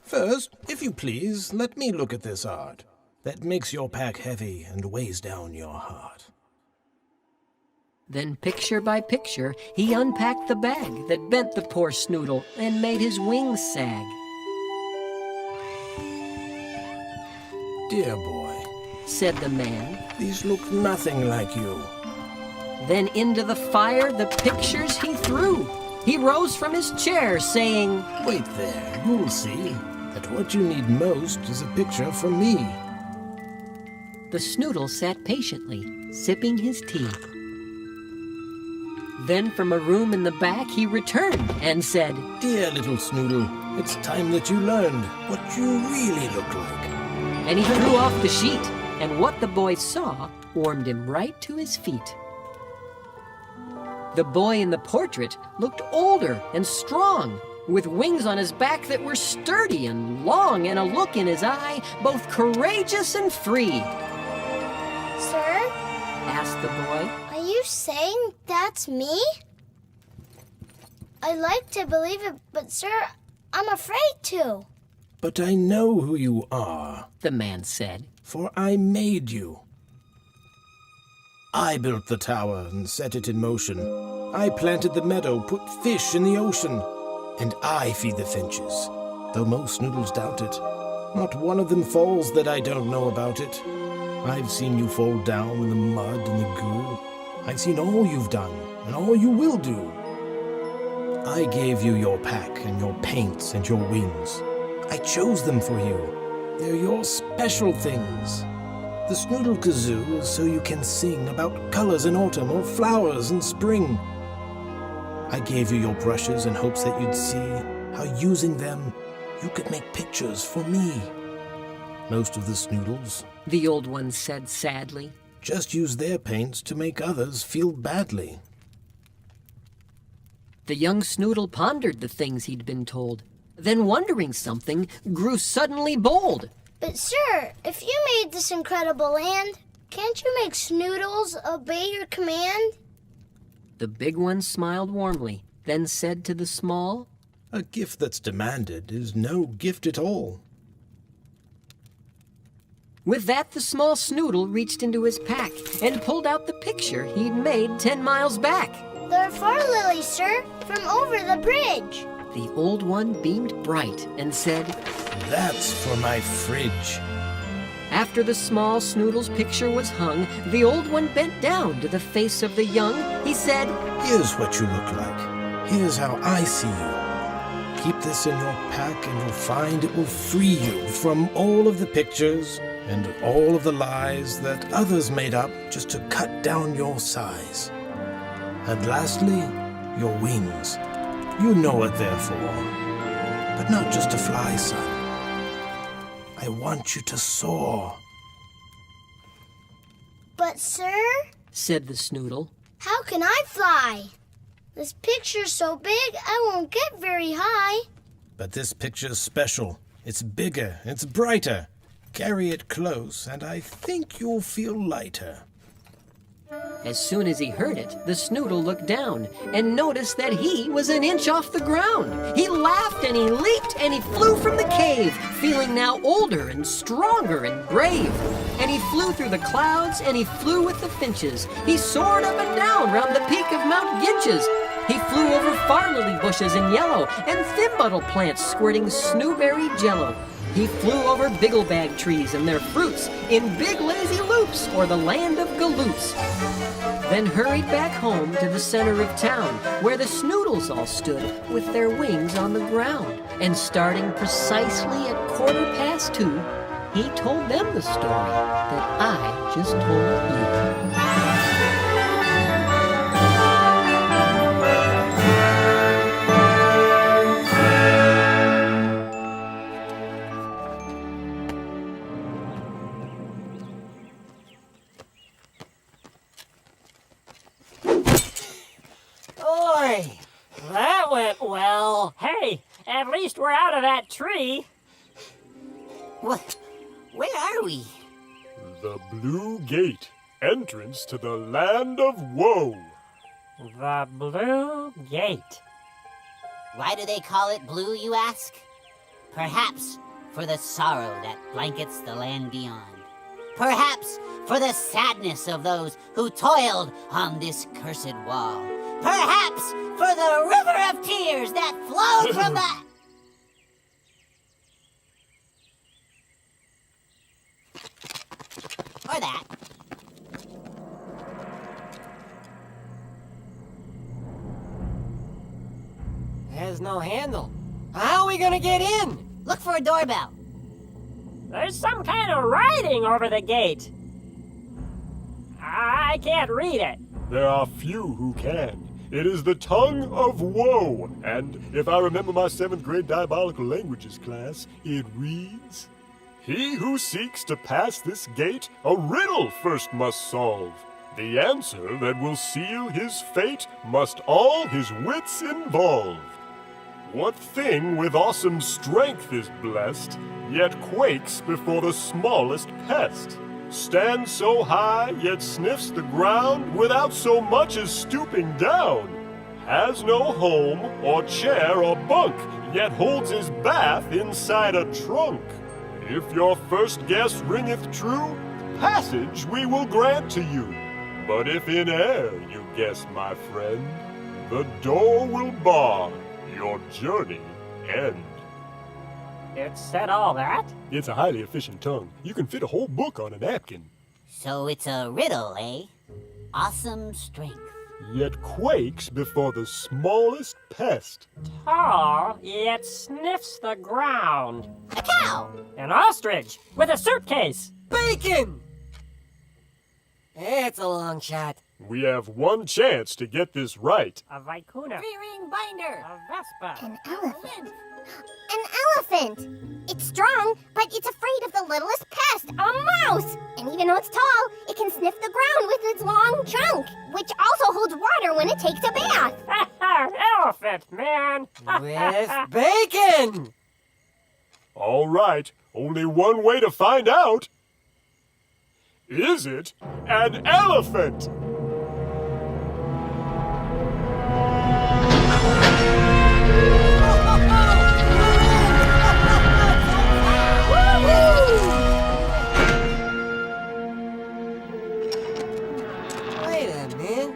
"First, if you please, let me look at this art. That makes your pack heavy and weighs down your heart." Then, picture by picture, he unpacked the bag that bent the poor Snoodle and made his wings sag. "Dear boy," said the man, "these look nothing like you." Then into the fire the pictures he threw. He rose from his chair, saying, "Wait there, you'll see that what you need most is a picture from me." The Snoodle sat patiently, sipping his tea. Then from a room in the back he returned and said, "Dear little Snoodle, it's time that you learned what you really look like." And he threw off the sheet, and what the boy saw warmed him right to his feet. The boy in the portrait looked older and strong, with wings on his back that were sturdy and long, and a look in his eye both courageous and free. Sir? Asked the boy. Are you saying that's me? I like to believe it, but sir, I'm afraid to. "But I know who you are," the man said, "for I made you. I built the tower and set it in motion. I planted the meadow, put fish in the ocean. And I feed the finches, though most Snoodles doubt it. Not one of them falls that I don't know about it. I've seen you fall down in the mud and the goo. I've seen all you've done and all you will do. I gave you your pack and your paints and your wings. I chose them for you. They're your special things. The Snoodle Kazoo is so you can sing about colors in autumn or flowers in spring. I gave you your brushes in hopes that you'd see how using them you could make pictures for me. Most of the Snoodles," the old one said sadly, "just use their paints to make others feel badly." The young Snoodle pondered the things he'd been told, then wondering something, grew suddenly bold. But sir, if you made this incredible land, can't you make Snoodles obey your command? The big one smiled warmly, then said to the small, "A gift that's demanded is no gift at all." With that, the small Snoodle reached into his pack and pulled out the picture he'd made 10 miles back. They're far lilies, sir, from over the bridge. The old one beamed bright and said, "That's for my fridge." After the small Snoodle's picture was hung, the old one bent down to the face of the young. He said, "Here's what you look like. Here's how I see you. Keep this in your pack and you'll find it will free you from all of the pictures and all of the lies that others made up just to cut down your size. And lastly, your wings. You know what they're for. But not just to fly, son. I want you to soar. But, sir, said the Snoodle, how can I fly? This picture's so big, I won't get very high. But this picture's special. It's bigger, it's brighter. Carry it close, and I think you'll feel lighter. As soon as he heard it, the Snoodle looked down and noticed that he was an inch off the ground. He laughed and he leaped and he flew from the cave, feeling now older and stronger and brave. And he flew through the clouds and he flew with the finches. He soared up and down round the peak of Mount Ginches. He flew over far lily bushes in yellow and thimbuttle plants squirting snowberry jello. He flew over bigglebag trees and their fruits in big lazy loops o'er the land of galoots. Then hurried back home to the center of town where the Snoodles all stood with their wings on the ground. And starting precisely at 2:15, he told them the story that I just told you. Boy, that went well. Hey, at least we're out of that tree. What? Where are we? The Blue Gate, entrance to the land of woe. The Blue Gate. Why do they call it blue, you ask? Perhaps for the sorrow that blankets the land beyond. Perhaps for the sadness of those who toiled on this cursed wall. Perhaps for the river of tears that flowed from the... Or that. There's no handle. How are we gonna get in? Look for a doorbell. There's some kind of writing over the gate. I can't read it. There are few who can. It is the tongue of woe, and if I remember my 7th grade diabolical languages class, it reads, "He who seeks to pass this gate, a riddle first must solve. The answer that will seal his fate must all his wits involve. What thing with awesome strength is blessed, yet quakes before the smallest pest? Stands so high, yet sniffs the ground without so much as stooping down? Has no home, or chair, or bunk, yet holds his bath inside a trunk? If your first guess ringeth true, passage we will grant to you. But if in air you guess, my friend, the door will bar, your journey end." It said all that? It's a highly efficient tongue. You can fit a whole book on a napkin. So it's a riddle, eh? Awesome strength. Yet quakes before the smallest pest. Tall, yet sniffs the ground. A cow! An ostrich with a suitcase. Bacon! It's a long shot. We have one chance to get this right. A vicuna. Three-ring binder. A vespa. An elephant. An elephant! It's strong, but it's afraid of the littlest pest, a mouse! And even though it's tall, it can sniff the ground with its long trunk, which also holds water when it takes a bath. Elephant, man! With bacon! All right, only one way to find out. Is it an elephant? Wait a minute.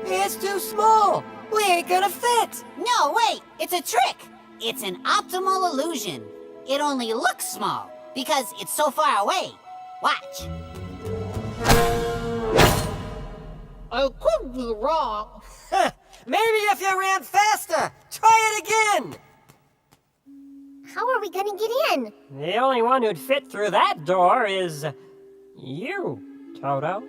It's too small. We ain't gonna fit. No, wait! It's a trick! It's an optimal illusion. It only looks small because it's so far away. Watch. I could be wrong. Maybe if you ran faster. Try it again. How are we gonna get in? The only one who'd fit through that door is you, Toto.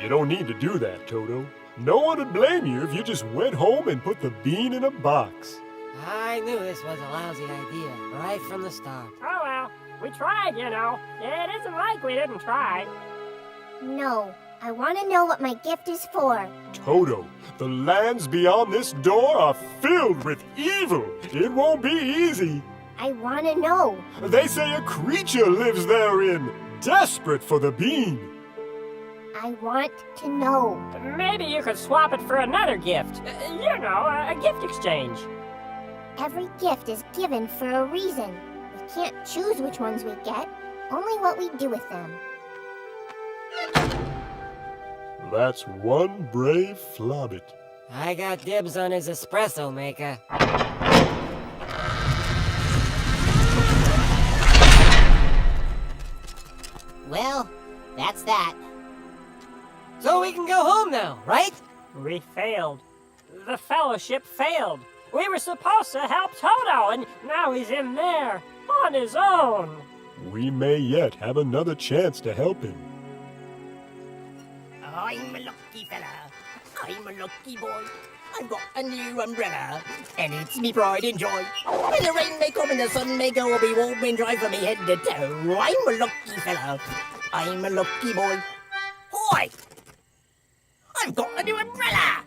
You don't need to do that, Toto. No one would blame you if you just went home and put the bean in a box. I knew this was a lousy idea right from the start. Oh well, we tried, you know. It isn't like we didn't try. No, I want to know what my gift is for. Toto, the lands beyond this door are filled with evil. It won't be easy. I want to know. They say a creature lives therein, desperate for the bean. I want to know. Maybe you could swap it for another gift. You know, a gift exchange. Every gift is given for a reason. We can't choose which ones we get, only what we do with them. That's one brave flobbit. I got dibs on his espresso maker. Well, that's that. So we can go home now, right? We failed. The fellowship failed. We were supposed to help Toto, and now he's in there, on his own. We may yet have another chance to help him. I'm a lucky fella. I'm a lucky boy. I've got a new umbrella, and it's me pride and joy. When the rain may come and the sun may go, I'll be warm and dry from me head to toe. I'm a lucky fella. I'm a lucky boy. Hoy! I've got a new umbrella!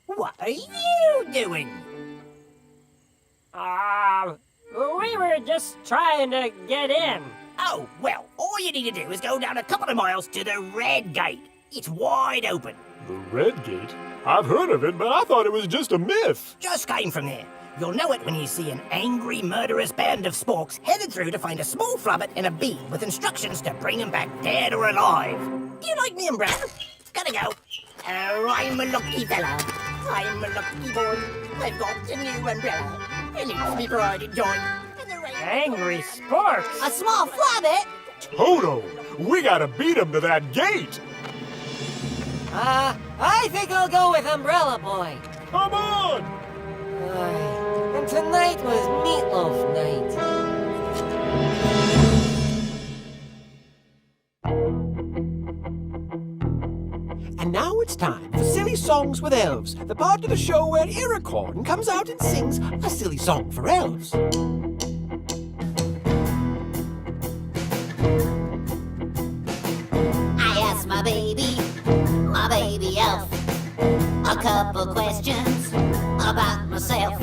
What are you doing? We were just trying to get in. Oh, well, all you need to do is go down a couple of miles to the Red Gate. It's wide open. The Red Gate? I've heard of it, but I thought it was just a myth. Just came from there. You'll know it when you see an angry, murderous band of sporks headed through to find a small flobbit in a bean with instructions to bring him back dead or alive. Do you like me, umbrella? Gotta go. I'm a lucky fella. I'm a lucky boy. I've got a new umbrella. And it's me pride and joy. Angry sporks? A small flobbit? Toto, we gotta beat him to that gate. I think I'll go with Umbrella Boy. Come on! And tonight was Meatloaf Night. And now it's time for Silly Songs with Elves, the part of the show where Iricorn comes out and sings a silly song for elves. I asked my baby elf, a couple questions about myself.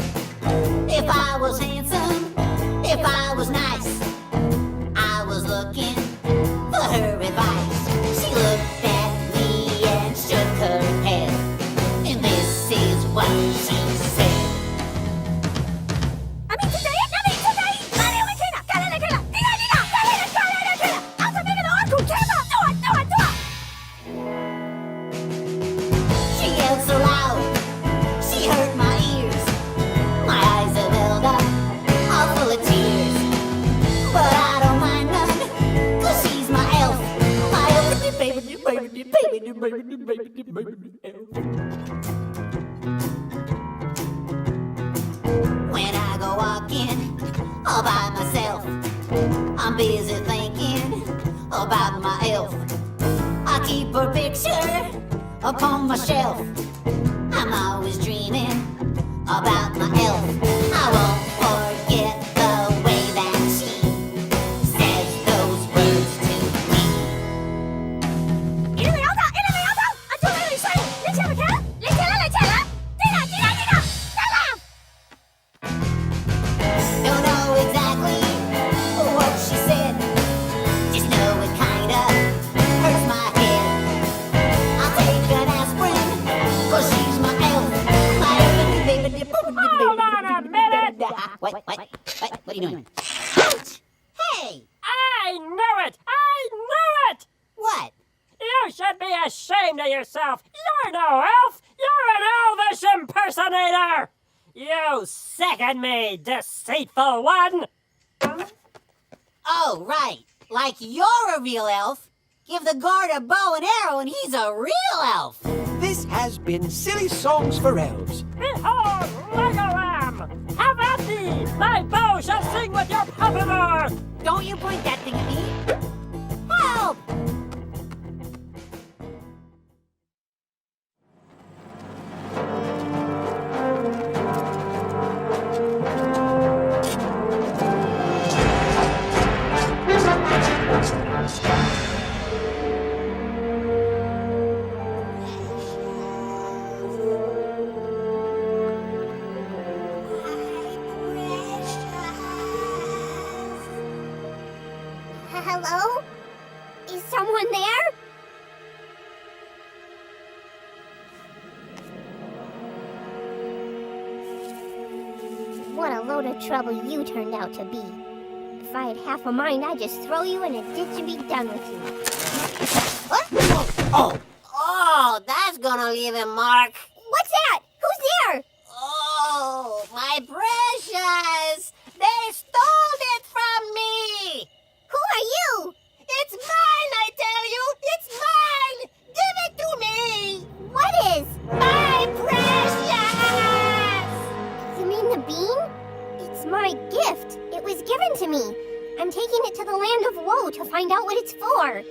If I was handsome, if I was nice, I was looking for her advice. She looked at me and shook her head, and this is what she said. She yelled so loud, she hurt my ears. My eyes have welled up, all full of tears. But I don't mind none, 'cause she's my elf. My elf, when I go walking all by myself, I'm busy thinking about my elf. I keep her picture upon my shelf. I'm always dreaming about my elf. I won't forget the way that she says those words to me. Don't know exactly what she said, just know it kinda hurts my head. I'll take an aspirin, 'cause she's my elf. My elf, baby. Hold on a minute! What are you doing? Ouch! Hey! I knew it! I knew it! What? You should be ashamed of yourself! You're no elf! You're an elvish impersonator! You second me, deceitful one! Oh, right. Like you're a real elf. Give the guard a bow and arrow and he's a real elf. This has been Silly Songs for Elves. Behold, Legolam! Have at thee! My bow shall sing with your pompadour! Don't you point that thing at me. Help! Is someone there? What a load of trouble you turned out to be. If I had half a mind, I'd just throw you in a ditch and be done with you. What? Oh, that's gonna leave a mark. What's that? Who's there? Oh, my precious! They stole it from me! Who are you? It's mine, I tell you! It's mine! Give it to me! What is? My precious! You mean the bean? It's my gift. It was given to me. I'm taking it to the land of woe to find out what it's for.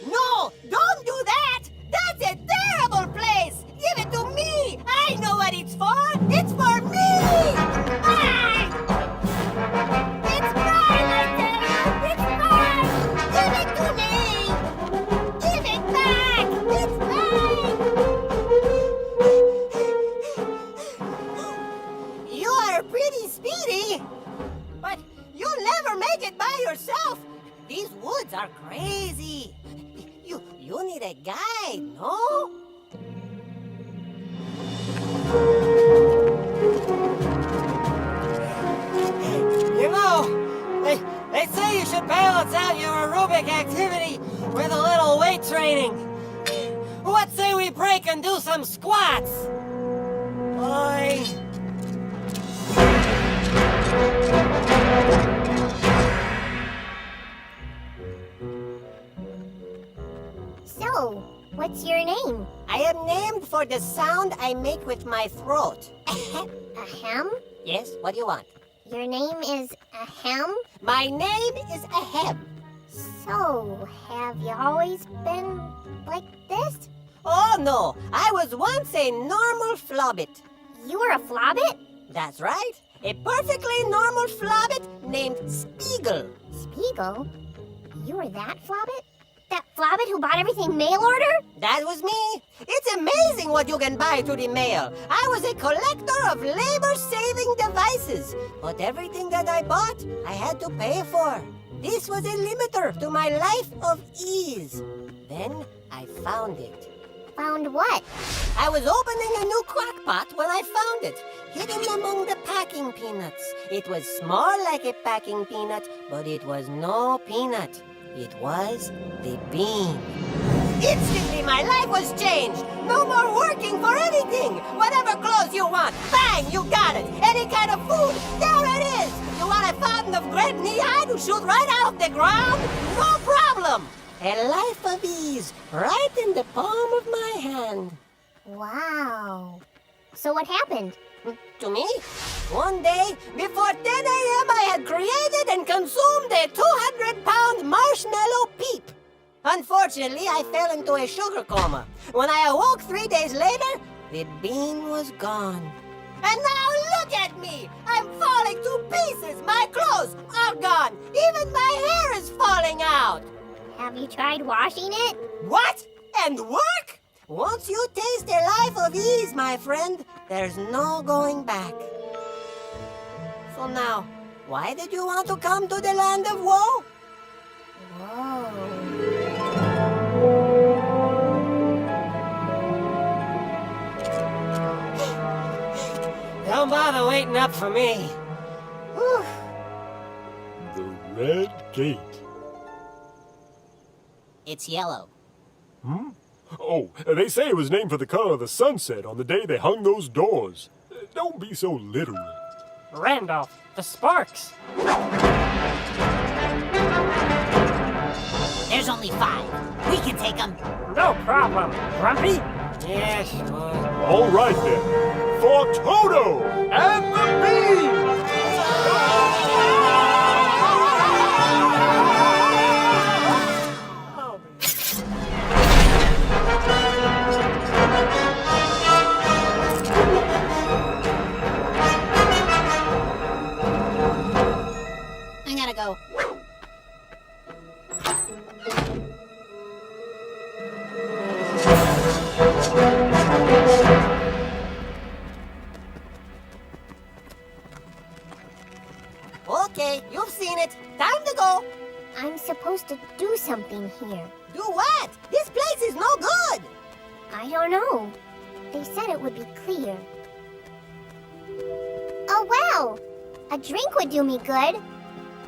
No! Don't do that! That's a terrible place! Give it to me! I know what it's for! It's for me! Ah! It's mine, I tell you! It's mine! Give it to me! Give it back! It's mine! You are pretty speedy, but you'll never make it by yourself. These woods are crazy. You need a guide, no? You know, they say you should balance out your aerobic activity with a little weight training. What say we break and do some squats? Boy. So, what's your name? I am named for the sound I make with my throat. Ahem? Yes, what do you want? Your name is Ahem? My name is Ahem. So, have you always been like this? Oh, no. I was once a normal flobbit. You were a flobbit? That's right. A perfectly normal flobbit named Spiegel. Spiegel? You were that flobbit? That flobbit who bought everything mail order? That was me. It's amazing what you can buy through the mail. I was a collector of labor-saving devices. But everything that I bought, I had to pay for. This was a limiter to my life of ease. Then I found it. Found what? I was opening a new crock pot when I found it, hidden among the packing peanuts. It was small like a packing peanut, but it was no peanut. It was the bean. Instantly, my life was changed. No more working for anything. Whatever clothes you want, bang, you got it. Any kind of food, there it is. You want a fountain of great knee-high to shoot right out of the ground? No problem. A life of ease, right in the palm of my hand. Wow. So what happened? To me, one day, before 10 a.m., I had created and consumed a 200-pound marshmallow peep. Unfortunately, I fell into a sugar coma. When I awoke 3 days later, the bean was gone. And now look at me! I'm falling to pieces! My clothes are gone! Even my hair is falling out! Have you tried washing it? What? And work? Once you taste a life of ease, my friend, there's no going back. So now, why did you want to come to the land of woe? Whoa. Don't bother waiting up for me. Whew. The Red Gate. It's yellow. Hmm? Oh, they say it was named for the color of the sunset on the day they hung those doors. Don't be so literal. Randolph, the Sporks. There's only 5. We can take them. No problem. Grumpy? Yeah, sure. All right then. For Toto and the Bean! I gotta go. something here. Do what? This place is no good! I don't know. They said it would be clear. Oh, well! A drink would do me good.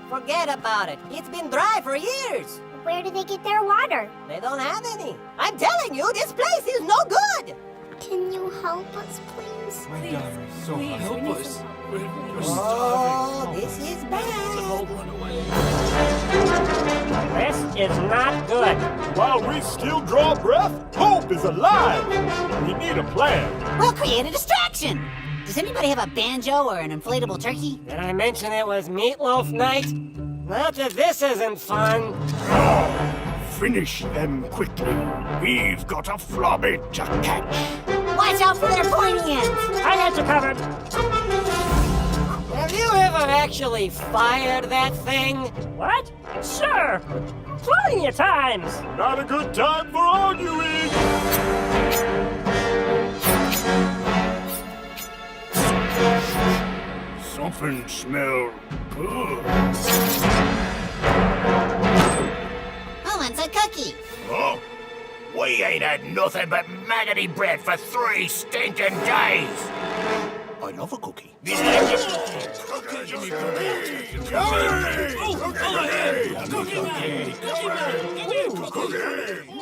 Forget about it. It's been dry for years. Where do they get their water? They don't have any. I'm telling you, this place is no good! Can you help us, please? My daughter is so hungry. Help us. We're Oh, this is bad. This is not good. While we still draw breath, hope is alive. We need a plan. We'll create a distraction. Does anybody have a banjo or an inflatable turkey? Did I mention it was meatloaf night? Not that this isn't fun. Finish them quickly. We've got a flobby to catch. Watch out for their pointy ends. I got you covered. Have you ever actually fired that thing? What? Sure. Plenty of times. Not a good time for arguing. Something smells good. Who wants a cookie? Oh, we ain't had nothing but maggoty bread for 3 stinking days. I love a cookie.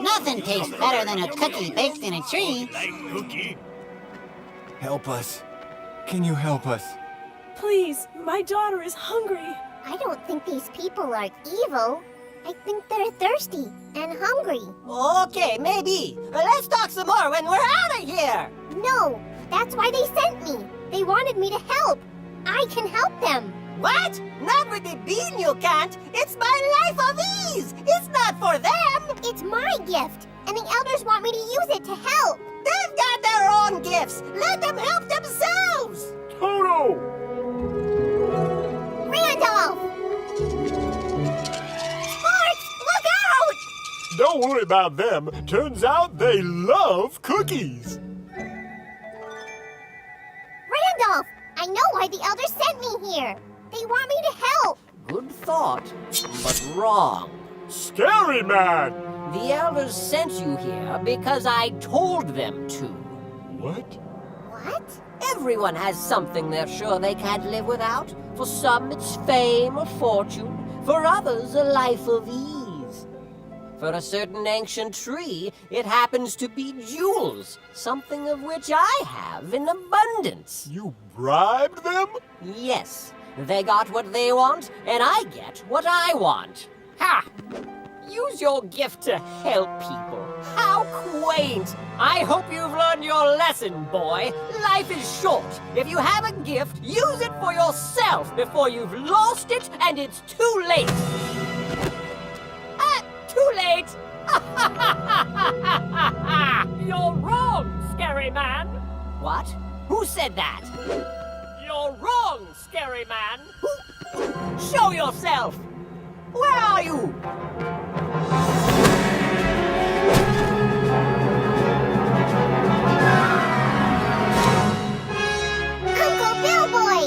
Nothing tastes better than a cookie baked in a tree. Help us. Can you help us? Please, my daughter is hungry. I don't think these people are evil. I think they're thirsty and hungry. Okay, maybe. Let's talk some more when we're out of here. No, that's why they sent me. They wanted me to help. I can help them. What? Not with the bean you can't. It's my life of ease. It's not for them. It's my gift, and the elders want me to use it to help. They've got their own gifts. Let them help themselves. Toto! Randolph! Spork, look out! Don't worry about them. Turns out they love cookies. Randolph, I know why the elders sent me here. They want me to help. Good thought, but wrong. Scary man! The elders sent you here because I told them to. What? What? Everyone has something they're sure they can't live without. For some, it's fame or fortune. For others, a life of ease. For a certain ancient tree, it happens to be jewels, something of which I have in abundance. You bribed them? Yes, they got what they want, and I get what I want. Ha! Use your gift to help people. How quaint! I hope you've learned your lesson, boy. Life is short. If you have a gift, use it for yourself before you've lost it and it's too late. Too late! You're wrong, scary man. What? Who said that? You're wrong, scary man. Show yourself. Where are you? Uncle Billboy!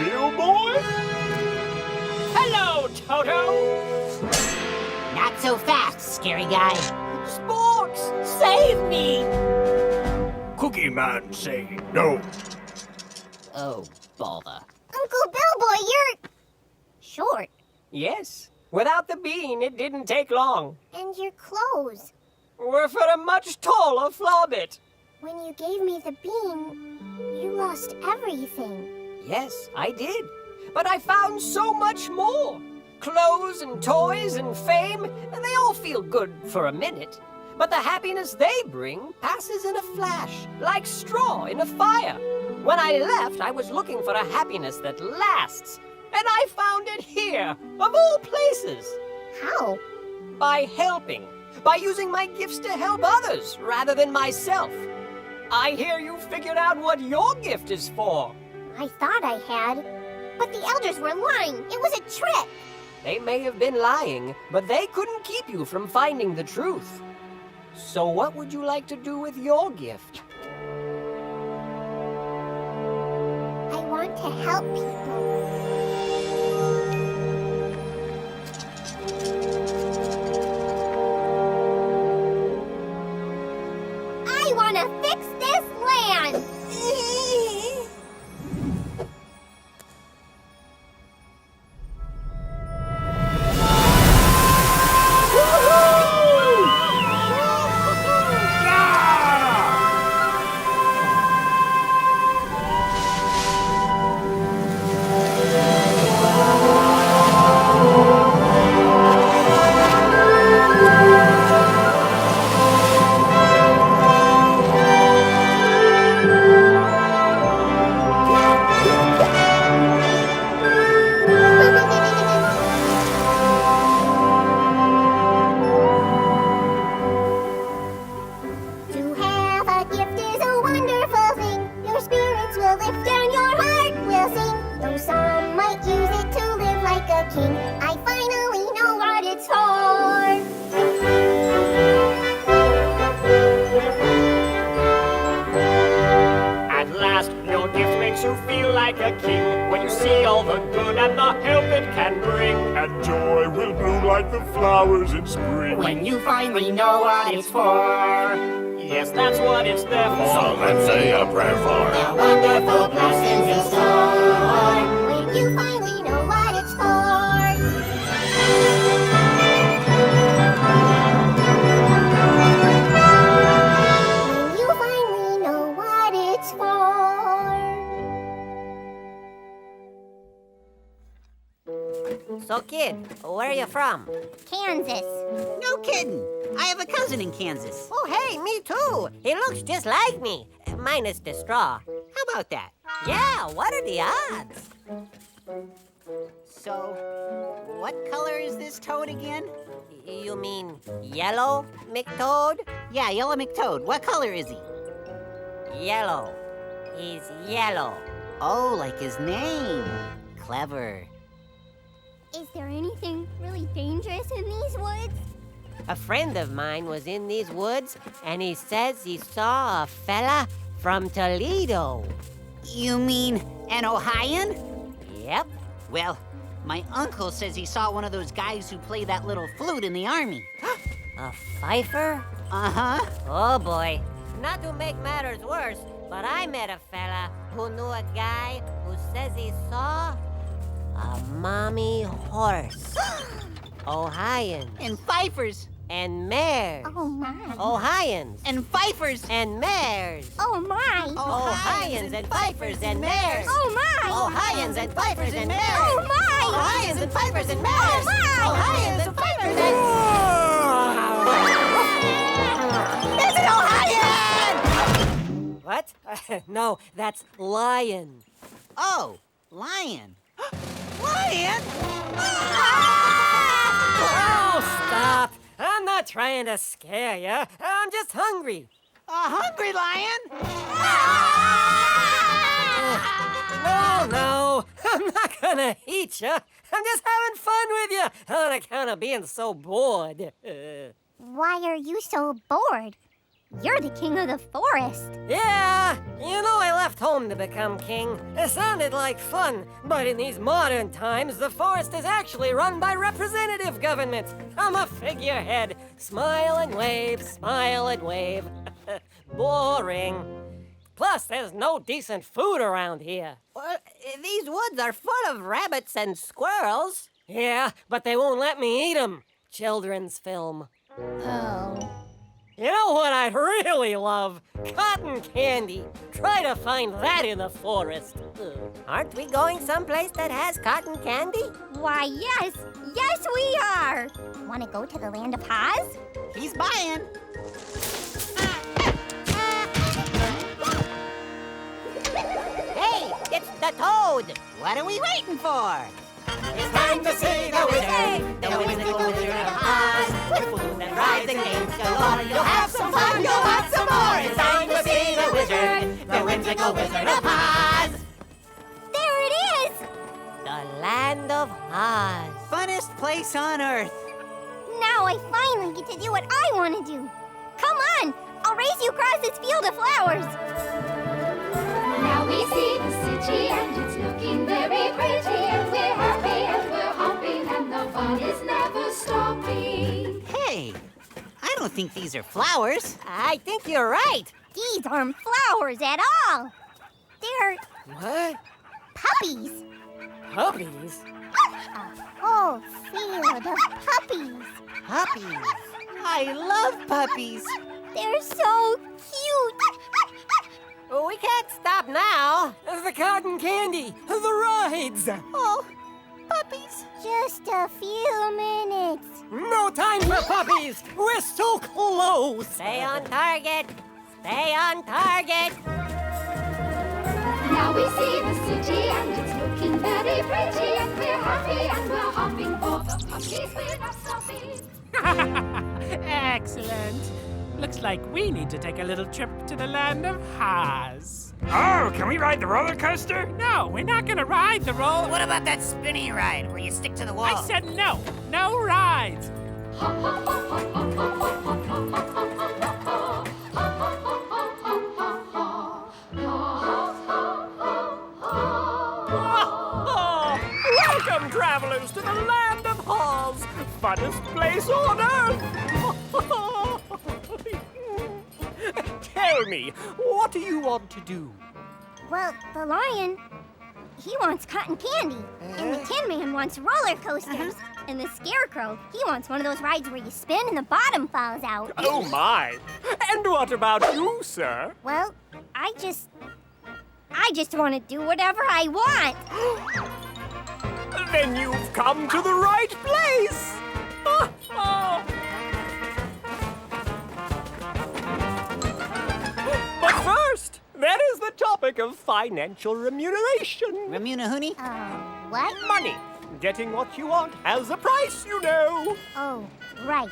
Billboy? Hello, Toto. Not so fast, scary guy. Sporks, save me. Cookie Man say no. Oh, bother. Uncle Billboy, you're... short. Yes. Without the bean, it didn't take long. And your clothes. We're for a much taller flobbit. When you gave me the bean, you lost everything. Yes, I did. But I found so much more. Clothes and toys and fame, they all feel good for a minute. But the happiness they bring passes in a flash, like straw in a fire. When I left, I was looking for a happiness that lasts. And I found it here, of all places. How? By helping. By using my gifts to help others rather than myself. I hear you figured out what your gift is for. I thought I had. But the elders were lying. It was a trick. They may have been lying, but they couldn't keep you from finding the truth. So what would you like to do with your gift? I want to help people. flowers in spring. When you finally know what it's for. Yes, that's what it's there for. So let's say a prayer for The wonderful blessings in store. When you finally know what it's for. When you finally know what it's for. So, kid, where are you from? Kansas. No kidding. I have a cousin in Kansas. Oh, hey, me too. He looks just like me, minus the straw. How about that? Yeah, what are the odds? So, what color is this toad again? You mean yellow, McToad? Yeah, Yellow McToad. What color is he? Yellow. He's yellow. Oh, like his name. Clever. Is there anything really dangerous in these woods? A friend of mine was in these woods, and he says he saw a fella from Toledo. You mean an Ohioan? Yep. Well, my uncle says he saw one of those guys who play that little flute in the army. A fifer? Uh-huh. Oh, boy. Not to make matters worse, but I met a fella who knew a guy who says he saw a mommy horse. Ohioans. And fifers. And mares. Oh, my. Ohioans. And fifers. And mares. Oh, my. Ohioans and fifers and mares. Oh, my. Ohioans and fifers and mares. Oh, my. Ohioans and fifers and mares. Oh, my. Ohioans and fifers and... There's an Ohioan! What? No, that's lion. Oh, lion. Lion? Oh, stop. I'm not trying to scare you. I'm just hungry. A hungry lion? No, I'm not gonna eat you. I'm just having fun with you on account of being so bored. Why are you so bored? You're the king of the forest. Yeah, you know I left home to become king. It sounded like fun, but in these modern times, the forest is actually run by representative government. I'm a figurehead. Smile and wave, smile and wave. Boring. Plus, there's no decent food around here. Well, these woods are full of rabbits and squirrels. Yeah, but they won't let me eat 'em. Children's film. Oh. You know what I'd really love? Cotton candy. Try to find that in the forest. Aren't we going someplace that has cotton candy? Why, yes. Yes, we are. Want to go to the land of Oz? He's buying. Hey, it's the toad. What are we waiting for? It's time to see the wizard, the whimsical wizard of Oz. With food and rides and games galore, you'll have some fun, you'll want some more. It's time to see the wizard, the whimsical wizard of Oz. There it is! The land of Oz. Funnest place on earth. Now I finally get to do what I want to do. Come on, I'll race you across this field of flowers. Now we see the city and it's looking very pretty, and we're happy and we're hopping and the fun is never stopping. Hey, I don't think these are flowers. I think you're right. These aren't flowers at all. They're What? puppies. Puppies? A whole field of puppies. Puppies. I love puppies. They're so cute. We can't stop now. The cotton candy, the rides. Oh, puppies. Just a few minutes. No time for puppies. We're so close. Stay on target. Stay on target. Now we see the city and it's looking very pretty, and we're happy and we're hopping for the puppies, we're not stopping. Excellent. Looks like we need to take a little trip to the land of Oz. Oh, can we ride the roller coaster? No, we're not gonna ride the roller. What about that spinny ride where you stick to the wall? I said no. No rides. Welcome, travelers, to the land of Oz. funnest place on earth! Tell me, what do you want to do? Well, the lion, he wants cotton candy. And the Tin Man wants roller coasters. And the Scarecrow, he wants one of those rides where you spin and the bottom falls out. Oh, my! And what about you, sir? Well, I just want to do whatever I want. Then you've come to the right place! But first, that is the topic of financial remuneration. Remunahuni? What? Money. Getting what you want has a price, you know. Oh, right.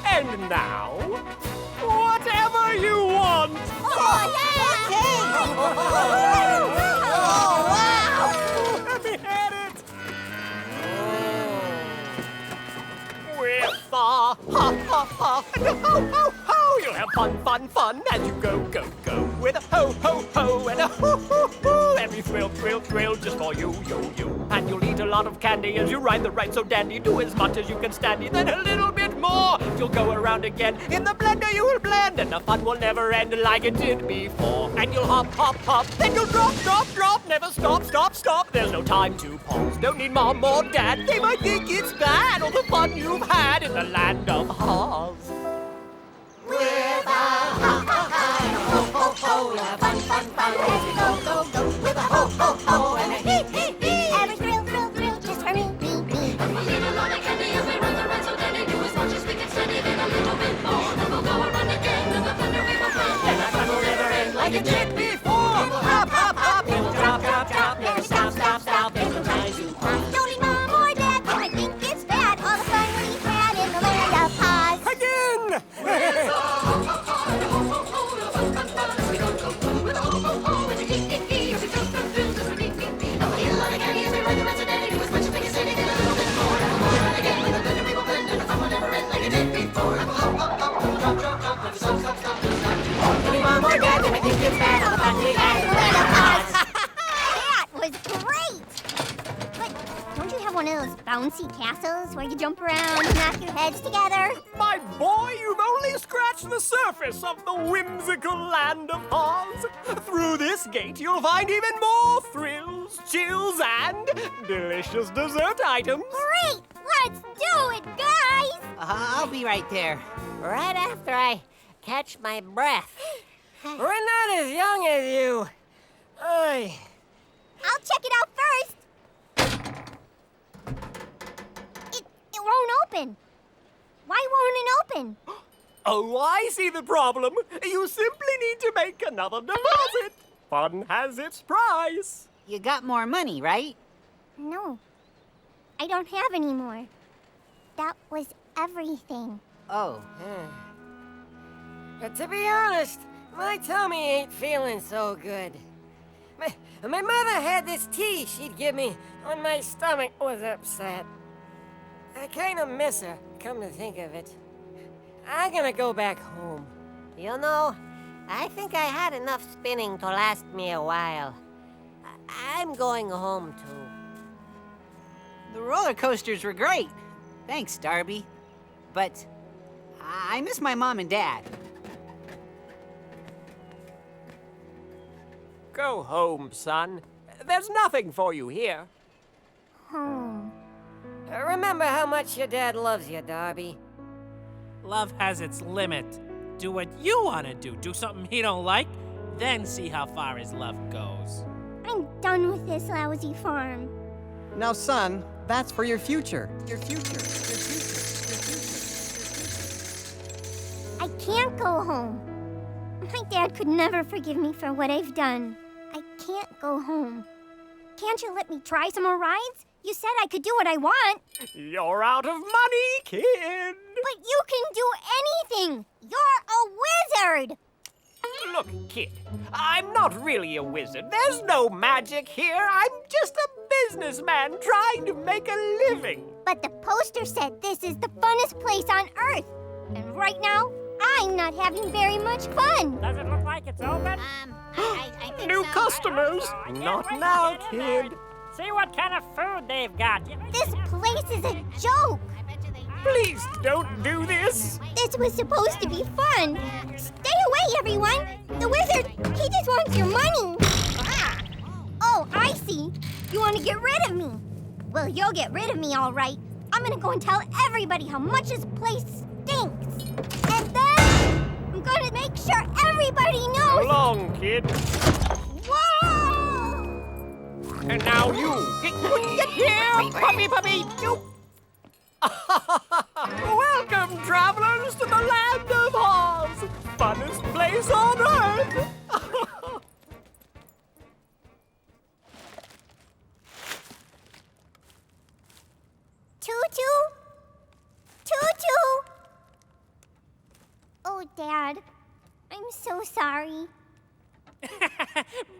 And now, whatever you want. Oh, yeah! Oh, wow! Let me hit it. With the ha and a ho. You'll have fun as you go. With a ho and a ho. Every thrill just for you. And you'll eat a lot of candy as you ride the ride so dandy. Do as much as you can stand it, then a little bit more. You'll go around again. In the blender you will blend, and the fun will never end like it did before. And you'll hop, then you'll drop. Never stop. There's no time to pause. Don't need mom or dad. They might think it's bad, all the fun you've had in the land of Oz. With a ha and a ho, we'll have fun as we go. With a ho and a hee. Every thrill, just for me. And we'll eat a lot of candy as we run the ride so dandy. Do as much as we can stand it and a little bit more. Then we'll go around again and the thunder we will play. And our fun will never end like it did before. We'll hop, and we'll drop. Never stop. There's no time to pause. Don't need mom or dad, they might think it's bad. All the fun we've had in the land of Oz. Again! That was great! But don't you have one of those bouncy castles where you jump around and knock your heads together? My boy, you've only scratched the surface of the whimsical land of Oz. Through this gate, you'll find even more thrills, chills, and delicious dessert items. Great! Let's do it, guys! I'll be right there. Right after I catch my breath. We're not as young as you. Oy. I'll check it out first. It won't open. Why won't it open? Oh, I see the problem. You simply need to make another deposit. Fun has its price. You got more money, right? No. I don't have any more. That was everything. Oh. But to be honest, my tummy ain't feeling so good. My mother had this tea she'd give me when my stomach was upset. I kind of miss her, come to think of it. I'm gonna go back home. You know, I think I had enough spinning to last me a while. I'm going home, too. The roller coasters were great. Thanks, Darby. But I miss my mom and dad. Go home, son. There's nothing for you here. Home. Remember how much your dad loves you, Darby. Love has its limit. Do what you want to do. Do something he don't like, then see how far his love goes. I'm done with this lousy farm. Now, son, that's for your future. I can't go home. My dad could never forgive me for what I've done. I can't go home. Can't you let me try some more rides? You said I could do what I want. You're out of money, kid. But you can do anything. You're a wizard. Look, kid, I'm not really a wizard. There's no magic here. I'm just a businessman trying to make a living. But the poster said this is the funnest place on Earth. And right now, I'm not having very much fun. Does it look like it's open? I think New so. customers. Not now, kid. See what kind of food they've got. This place is a joke. Please don't do this. This was supposed to be fun. Stay away, everyone. The wizard, he just wants your money. Ah. Oh, I see. You want to get rid of me. Well, you'll get rid of me, all right. I'm going to go and tell everybody how much this place stinks. And then I'm going to make sure everybody knows. So long, kid. Whoa! And now you. Get here, puppy. You. Welcome, travelers, to the land of Oz. Funnest place on earth. Tutu? Tutu! Oh, Dad, I'm so sorry.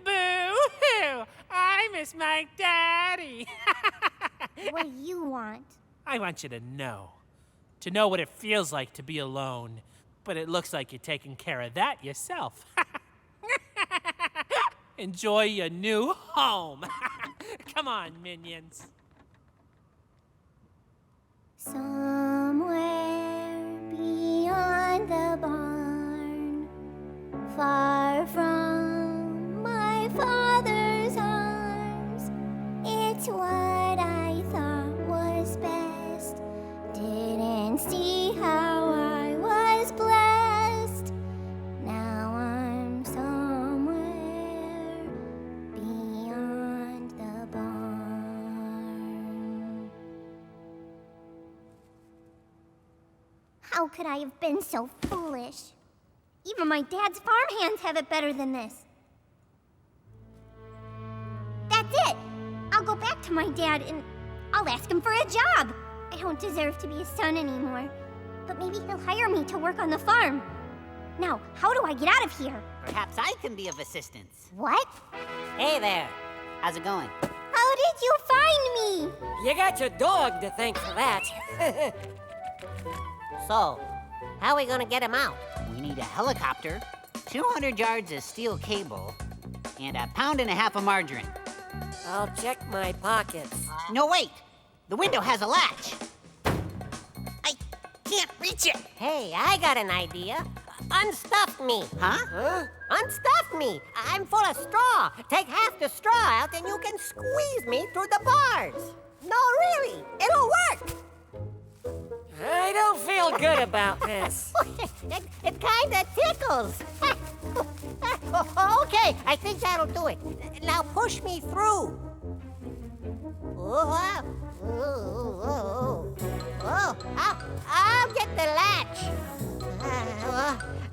Boo-hoo! I miss my daddy. What do you want? I want you to know what it feels like to be alone. But it looks like you're taking care of that yourself. Enjoy your new home. Come on, minions. Somewhere beyond the barn, far from my father's arms, it's what I thought was best. Didn't see how I was blessed. Now I'm somewhere beyond the barn. How could I have been so foolish? Even my dad's farmhands have it better than this. That's it! I'll go back to my dad and I'll ask him for a job. I don't deserve to be his son anymore. But maybe he'll hire me to work on the farm. Now, how do I get out of here? Perhaps I can be of assistance. What? Hey there. How's it going? How did you find me? You got your dog to thank for that. So, how are we gonna get him out? We need a helicopter, 200 yards of steel cable, and a pound and a half of margarine. I'll check my pockets. No, wait! The window has a latch. I can't reach it. Hey, I got an idea. Unstuff me. Huh? Unstuff me. I'm full of straw. Take half the straw out and you can squeeze me through the bars. No, really. It'll work. I don't feel good about this. It kind of tickles. Okay, I think that'll do it. Now push me through. I'll get the latch.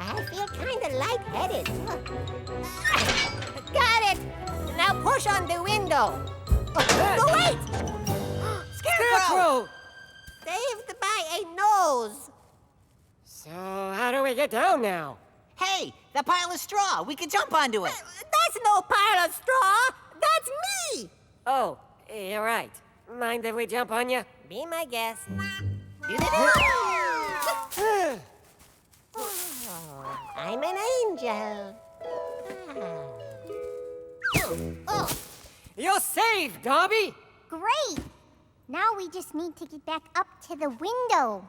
I feel kind of lightheaded. Got it. Now push on the window. Oh, wait! Scarecrow! Saved by a nose. So, how do we get down now? Hey, that pile of straw. We could jump onto it. That's no pile of straw. That's me. Oh, you're right. Mind if we jump on you? Be my guest. I'm an angel. You're saved, Dobby! Great! Now we just need to get back up to the window.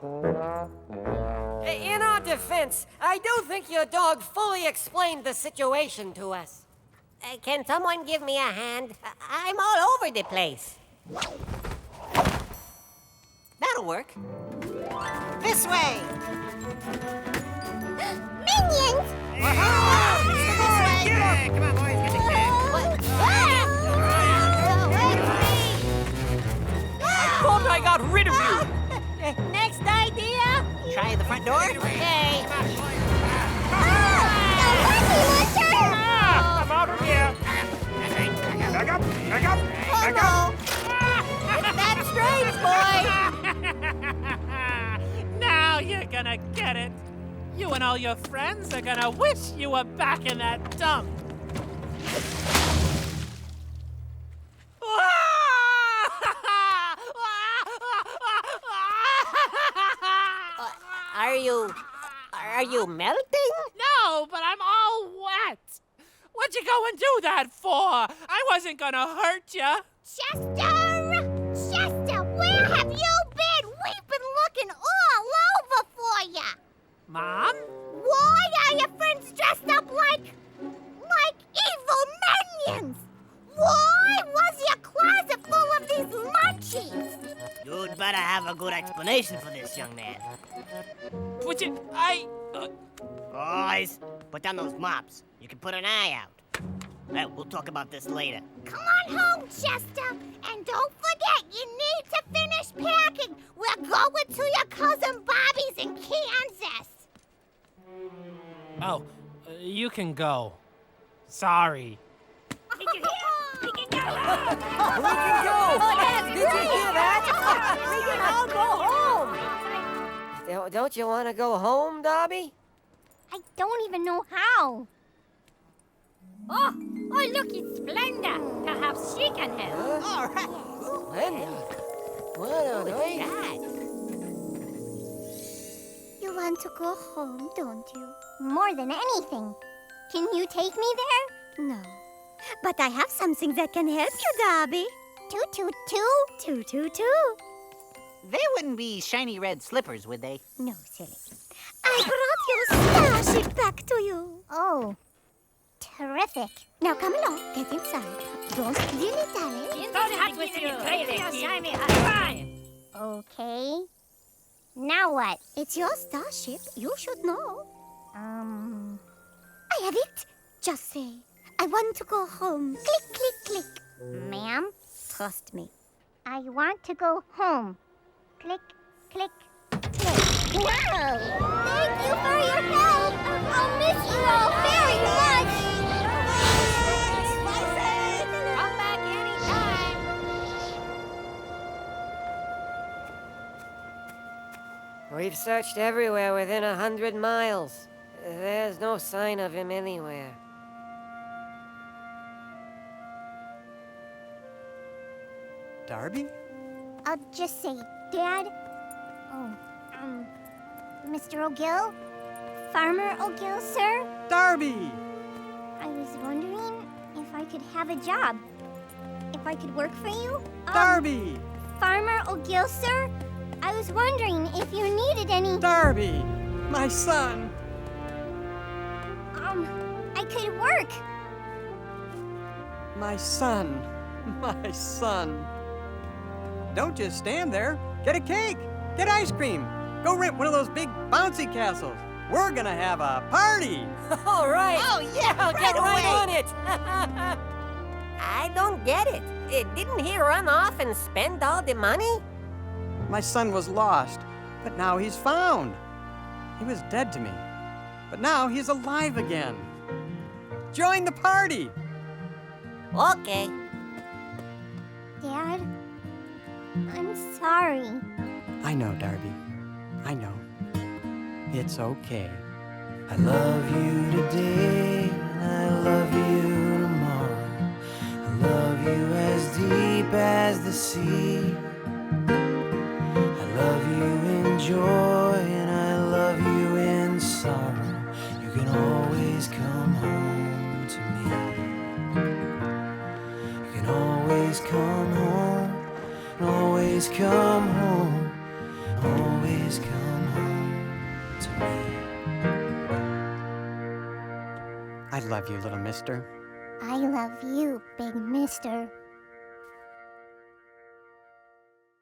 In our defense, I do think your dog fully explained the situation to us. Can someone give me a hand? I'm all over the place. That'll work. This way! Minions! This way! Yeah, come on, boys, get the kid. I thought I got rid of you. Next idea? Try the front door? Okay. I'm out of here. Back up, back up, back up. It's that strange, boy. Now you're gonna get it. You and all your friends are gonna wish you were back in that dump. Are you melting? No, but I'm all wet. What'd you go and do that for? I wasn't gonna hurt you. Chester! Chester, where have you been? We've been looking all over for you. Mom? Why are your friends dressed up like evil minions? Why was your closet full of these munchies? You'd better have a good explanation for this, young man. Which Boys, put down those mops. You can put an eye out. Well, we'll talk about this later. Come on home, Chester. And don't forget, you need to finish packing. We're going to your cousin Bobby's in Kansas. Oh, you can go. Sorry. We can go. We can go! Did you hear that? We can all go home. Don't you want to go home, Darby? I don't even know how. Oh, look, it's Splenda. Perhaps she can help. All right. Splenda? What on earth? You want to go home, don't you? More than anything. Can you take me there? No. But I have something that can help you, Darby. Toot, toot, toot. Toot, toot, toot. They wouldn't be shiny red slippers, would they? No, silly. I brought your starship back to you. Oh, terrific. Now come along, get inside. Don't dilly-dally. Don't have with you. Shiny hat. Okay. Now what? It's your starship. You should know. I have it. Just say, I want to go home. Click, click, click. Ma'am, trust me. I want to go home. Click, click, click. Wow! Thank you for your help. I'll miss you all very much. Come back anytime. We've searched everywhere within 100 miles. There's no sign of him anywhere. Darby? I'll just say, Dad. Oh, Mr. O'Gill? Farmer O'Gill, sir? Darby! I was wondering if I could have a job. If I could work for you? Darby! Farmer O'Gill, sir? I was wondering if you needed any... Darby! My son! I could work. My son. My son. Don't just stand there. Get a cake. Get ice cream. Go rent one of those big bouncy castles. We're gonna have a party. All right. Oh, yeah, I'll get right right away. on it. I don't get it. Didn't he run off and spend all the money? My son was lost, but now he's found. He was dead to me, but now he's alive again. Join the party. Okay. Dad, I'm sorry. I know, Darby. I know. It's okay. I love you today, and I love you tomorrow. I love you as deep as the sea. I love you in joy, and I love you in sorrow. You can always come home to me. You can always come home, and always come home, always come home to me. I love you, little mister. I love you, big mister.